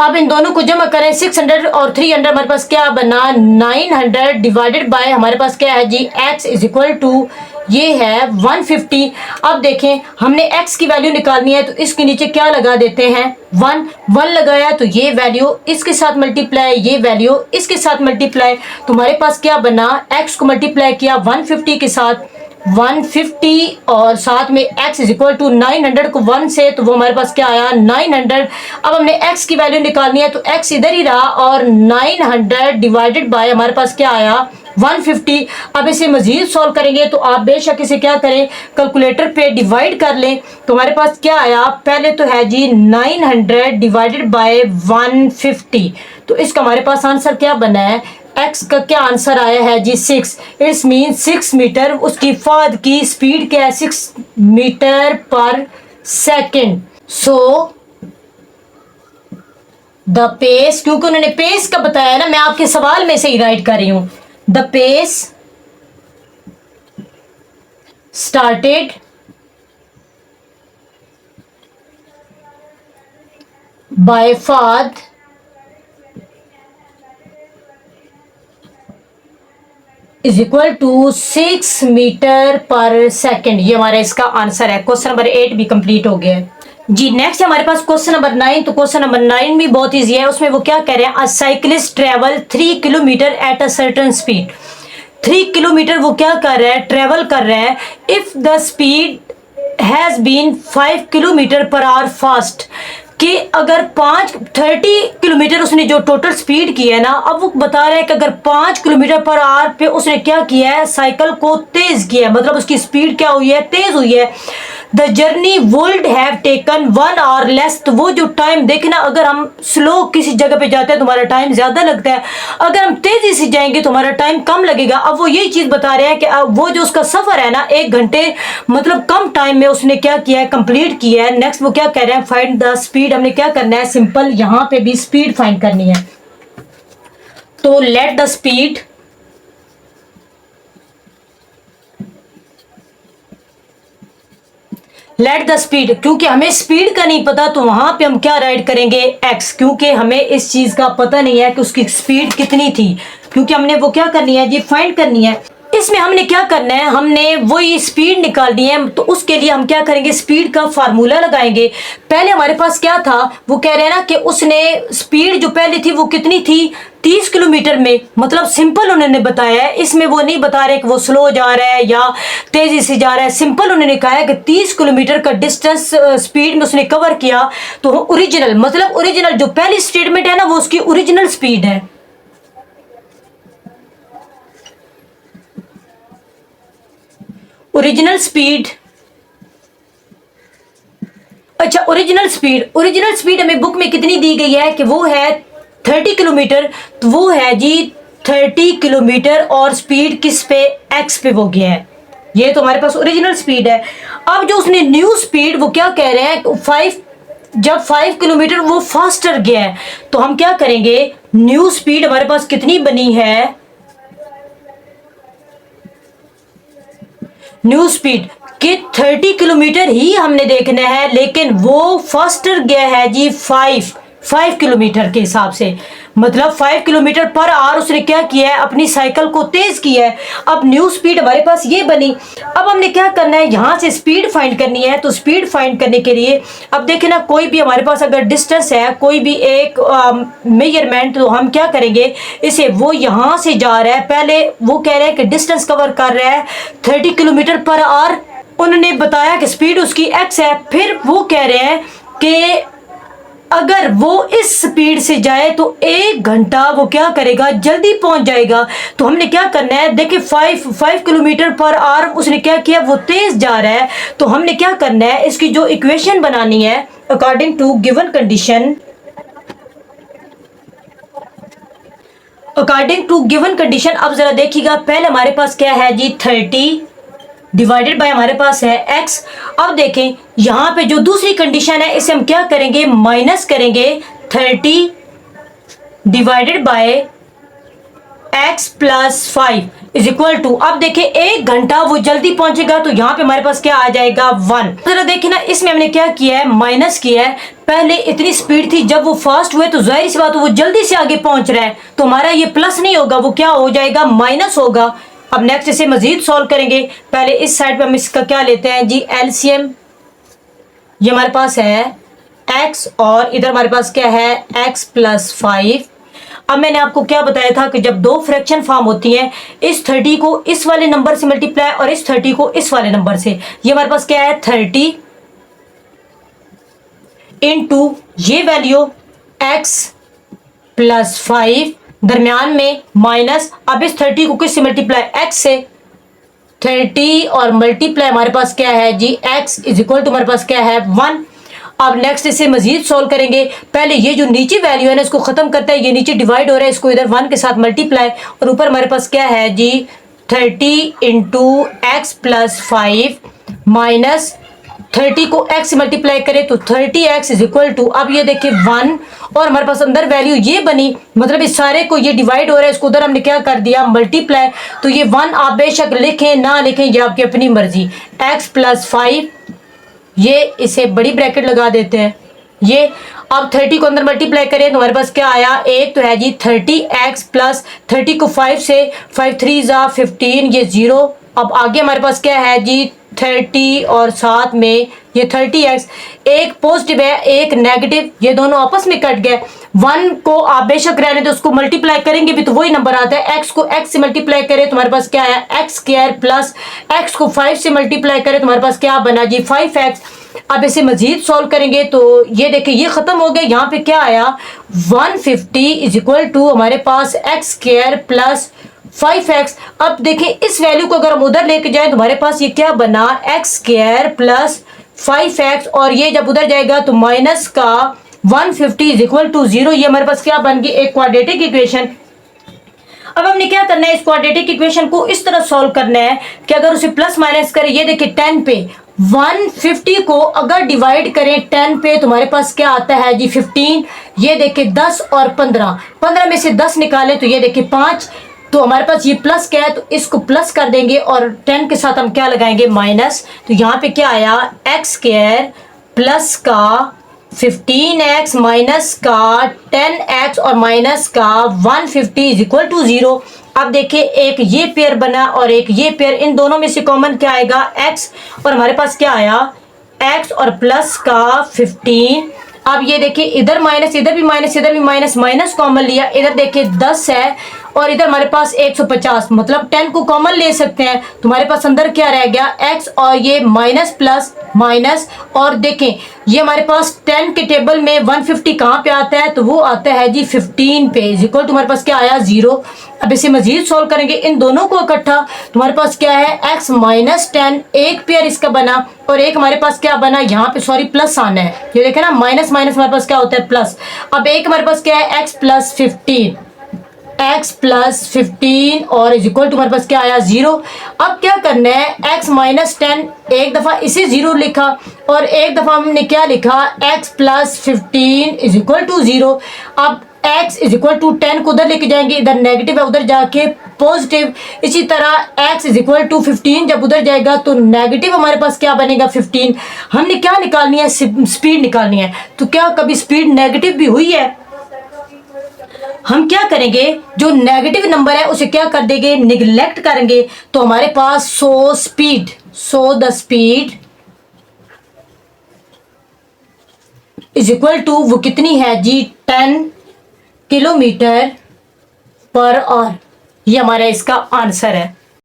अब इन दोनों को जमा करें, 600 और 300 हमारे पास क्या बना 900 डिवाइडेड बाय हमारे पास क्या है जी x इज इक्वल टू ये है 150। अब देखें हमने x की वैल्यू निकालनी है, तो इसके नीचे क्या लगा देते हैं 1 लगाया, तो ये वैल्यू इसके साथ मल्टीप्लाई, ये वैल्यू इसके साथ मल्टीप्लाई, तो हमारे पास क्या बना, x को मल्टीप्लाई किया 150 के साथ 150 और साथ में x इज इक्वल टू 900 को 1 से, तो वो हमारे पास क्या आया 900। अब हमने x की वैल्यू निकालनी है, तो x इधर ही रहा और 900 डिवाइडेड बाय हमारे पास क्या आया 150। अब इसे मजीद सॉल्व करेंगे, तो आप बेशक इसे क्या करें, कैलकुलेटर पे डिवाइड कर लें, तो हमारे पास क्या आया, पहले तो है जी 900 डिवाइडेड बाय 150, तो इसका हमारे पास आंसर क्या बना है, x का क्या आंसर आया है जी 6। इट्स मीन 6 मीटर, उसकी फाद की स्पीड क्या है 6 metre per second. So the pace, क्योंकि उन्होंने पेस का बताया ना, मैं आपके सवाल में से ही राइट कर रही हूं, द पेस स्टार्टेड बाय फाद is equal to 6 metre per second. ये हमारा इसका आंसर है। क्वेश्चन नंबर 8 भी कंप्लीट हो गया है जी। नेक्स्ट हमारे पास क्वेश्चन नंबर 9। तो क्वेश्चन नंबर 9 भी बहुत इजी है। उसमें वो क्या कह रहे हैं, a cyclist travel 3 kilometre at a certain speed. 3 kilometre वो क्या कर रहा है, ट्रेवल कर रहा है। If the speed has been 5 kilometre per hour fast, कि अगर 30 किलोमीटर उसने जो टोटल स्पीड की है ना, अब वो बता रहे हैं कि अगर 5 किलोमीटर पर आवर पे उसने क्या किया है, साइकिल को तेज किया है, मतलब उसकी स्पीड क्या हुई है, तेज हुई है। The journey would have taken 1 our less. तो वो जो टाइम देखना, अगर हम स्लो किसी जगह पे जाते हैं तो हमारा टाइम ज्यादा लगता है, अगर हम तेजी से जाएंगे तो हमारा टाइम कम लगेगा। अब वो यही चीज बता रहे हैं कि अब वो जो उसका सफर है ना, 1 घंटे मतलब कम टाइम में उसने क्या किया है, कंप्लीट किया है। नेक्स्ट वो क्या कह रहे हैं, फाइंड द स्पीड। हमने क्या करना है, सिंपल यहां पे भी स्पीड फाइंड करनी है। तो let the speed let the speed, क्योंकि हमें स्पीड का नहीं पता तो वहां पे हम क्या राइट करेंगे, एक्स, क्योंकि हमें इस चीज का पता नहीं है कि उसकी स्पीड कितनी थी, क्योंकि हमने वो क्या करनी है जी, फाइंड करनी है। इसमें हमने क्या करना है, हमने वही स्पीड निकालनी है। तो उसके लिए हम क्या करेंगे, स्पीड का फार्मूला लगाएंगे। पहले हमारे पास क्या था, वो कह रहे हैं ना कि उसने स्पीड जो पहले थी वो कितनी थी, 30 किलोमीटर में, मतलब सिंपल उन्होंने बताया है। इसमें वो नहीं बता रहे कि वो स्लो जा रहा है या तेजी से जा रहा है। सिंपल उन्होंने कहा है कि 30 किलोमीटर का डिस्टेंस स्पीड में उसने कवर किया। तो ओरिजिनल, मतलब ओरिजिनल जो पहली स्टेटमेंट है ना, वो उसकी ओरिजिनल स्पीड है। ओरिजिनल स्पीड, अच्छा ओरिजिनल स्पीड हमें बुक में कितनी दी गई है कि वो है 30 किलोमीटर। तो वो है जी 30 किलोमीटर और स्पीड किस पे, एक्स पे वो गया है। ये तो हमारे पास ओरिजिनल स्पीड है। अब जो उसने न्यू स्पीड, वो क्या कह रहे हैं, 5, जब 5 किलोमीटर वो फास्टर गया है, तो हम क्या करेंगे, न्यू स्पीड हमारे पास कितनी बनी है, न्यू स्पीड कि 30 किलोमीटर ही हमने देखना है, लेकिन वो फास्टर गया है जी 5 किलोमीटर के हिसाब से, मतलब 5 किलोमीटर पर आवर उसने क्या किया है, अपनी साइकिल को तेज किया है। अब न्यू स्पीड हमारे पास ये बनी। अब हमने क्या करना है, यहां से स्पीड फाइंड करनी है। तो स्पीड फाइंड करने के लिए अब देखें ना, कोई भी हमारे पास अगर डिस्टेंस है, कोई भी एक मेजरमेंट, तो हम क्या करेंगे, इसे वो यहां से जा रहा है, पहले वो कह रहे हैं कि डिस्टेंस कवर कर रहा है 30 किलोमीटर पर आवर। उन्होंने बताया कि स्पीड उसकी एक्स है। फिर वो कह रहे हैं कि अगर वो इस स्पीड से जाए तो 1 घंटा वो क्या करेगा, जल्दी पहुंच जाएगा। तो हमने क्या करना है, देखिए 5 किलोमीटर पर आवर उसने क्या किया, वो तेज जा रहा है। तो हमने क्या करना है, इसकी जो इक्वेशन बनानी है, अकॉर्डिंग टू गिवन कंडीशन, अब जरा देखिएगा, पहले हमारे पास क्या है जी, 30 डिवाइडेड बाय हमारे पास है x। अब देखें यहां पे जो दूसरी कंडीशन है, इसे हम क्या करेंगे, माइनस करेंगे 30 divided by x plus 5 is equal to, अब देखें 1 घंटा वो जल्दी पहुंचेगा, तो यहां पे हमारे पास क्या आ जाएगा, 1। जरा देखिए ना, इसमें हमने क्या किया है, माइनस किया है। पहले इतनी स्पीड थी, जब वो फास्ट हुए तो जाहिर सी बात वो जल्दी से आगे पहुंच रहा है, तो हमारा ये प्लस नहीं होगा, वो क्या हो जाएगा, माइनस होगा। अब नेक्स्ट इसे मजीद सॉल्व करेंगे। पहले इस साइड पे हम इसका क्या लेते हैं जी, एलसीएम। ये हमारे पास है x और इधर हमारे पास क्या है, x प्लस 5। अब मैंने आपको क्या बताया था कि जब दो फ्रैक्शन फॉर्म होती हैं, इस 30 को इस वाले नंबर से मल्टीप्लाई और इस 30 को इस वाले नंबर से, ये हमारे पास क्या है, 30 इंटू ये वैल्यू x प्लस 5, दरमियान में माइनस। अब इस 30 को किससे मल्टीप्लाई, x से, 30 और मल्टीप्लाई हमारे पास क्या है जी, x इज इक्वल टू हमारे पास क्या है, 1। अब नेक्स्ट इसे मजीद सॉल्व करेंगे। पहले ये जो नीचे वैल्यू है ना, इसको खत्म करता है, ये नीचे डिवाइड हो रहा है, इसको इधर 1 के साथ मल्टीप्लाई, और ऊपर हमारे पास क्या है जी, 30 इंटू एक्स प्लस 5 माइनस 30 को x से मल्टीप्लाई करें तो 30x इज इक्वल टू, अब ये देखिए 1, और हमारे पास अंदर वैल्यू ये बनी, मतलब इस सारे को ये डिवाइड हो रहा है, इसको उधर हमने क्या कर दिया, मल्टीप्लाई। तो ये 1 आप बेशक लिखें ना लिखें, ये आपकी अपनी मर्जी। x प्लस 5, ये इसे बड़ी ब्रैकेट लगा देते हैं, ये अब 30 को अंदर मल्टीप्लाई करें तो हमारे पास क्या आया, एक तो है जी 30x प्लस 30 को 5 से 5 3 जा 15, ये 0। अब आगे हमारे पास क्या है जी 30 और साथ में ये 30x, एक पॉजिटिव है एक नेगेटिव, ये दोनों आपस में कट गए। 1 को आप बेशक रहने तो उसको मल्टीप्लाई करेंगे भी तो वही नंबर आता है। x को x से मल्टीप्लाई करें तो हमारे पास क्या आया एक्स स्क्वायर प्लस x को 5 से मल्टीप्लाई करें तो हमारे पास क्या बना जी 5x। अब इसे मजीद सॉल्व करेंगे तो ये देखिए ये खत्म हो गया। यहाँ पे क्या आया 150 इज इक्वल टू हमारे पास एक्स स्क्वायर प्लस 5x। अब देखें इस वैल्यू को अगर हम उधर लेके जाएं तो हमारे पास ये क्या बना एक्स स्क्वायर प्लस 5x, और ये जब उधर जाएगा तो माइनस का 150 इज इक्वल टू 0। ये हमारे पास क्या बन गई एक क्वाड्रेटिक इक्वेशन। अब हमने क्या करना है, इस क्वाड्रेटिक इक्वेशन को इस तरह सॉल्व करना है कि अगर उसे प्लस माइनस करें, ये देखिए 10 पे 150 को अगर डिवाइड करें 10 पे तो हमारे पास क्या आता है जी 15। ये देखिए 10 और 15 में से 10 निकाले तो ये देखिए 5, तो हमारे पास ये प्लस क्या है तो इसको प्लस कर देंगे और 10 के साथ हम क्या लगाएंगे माइनस। तो यहाँ पे क्या आया एक्स स्क्वायर प्लस का 15x माइनस का 10x और माइनस का 150 इज इक्वल टू 0। अब देखिए एक ये पेयर बना और एक ये पेयर, इन दोनों में से कॉमन क्या आएगा x, और हमारे पास क्या आया x और प्लस का 15। अब ये देखिए इधर माइनस इधर भी माइनस इधर भी माइनस, माइनस कॉमन लिया, इधर देखिए 10 है और इधर हमारे पास 150, मतलब 10 को कॉमन ले सकते हैं तो हमारे पास अंदर क्या रह गया x और ये माइनस प्लस माइनस। और देखें ये हमारे पास 10 के टेबल में 150 कहाँ पे आता है तो वो आता है जी 15 पे, इज इक्वल टू हमारे पास क्या आया 0। अब इसे मजीद सॉल्व करेंगे इन दोनों को इकट्ठा तो हमारे पास क्या है x माइनस 10, एक पेयर इसका बना और एक हमारे पास क्या बना यहाँ पे सॉरी प्लस आना है, ये देखे ना माइनस माइनस हमारे पास क्या होता है प्लस। अब एक हमारे पास क्या है x प्लस 15 और इज इक्वल टू हमारे पास क्या आया 0। अब क्या करना है x माइनस 10, एक दफा इसे 0 लिखा और एक दफा हमने क्या लिखा x plus 15 is equal to 0। अब x इज इक्वल टू 10 को उधर लेके जाएंगे, इधर नेगेटिव है उधर जाके पॉजिटिव। इसी तरह x इज इक्वल टू 15 जब उधर जाएगा तो नेगेटिव हमारे पास क्या बनेगा 15। हमने क्या निकालनी है स्पीड निकालनी है, तो क्या कभी स्पीड नेगेटिव भी हुई है। हम क्या करेंगे जो नेगेटिव नंबर है उसे क्या कर देंगे निगलेक्ट करेंगे, तो हमारे पास so the speed is equal to वो कितनी है जी 10 किलोमीटर पर आवर। ये हमारा इसका आंसर है।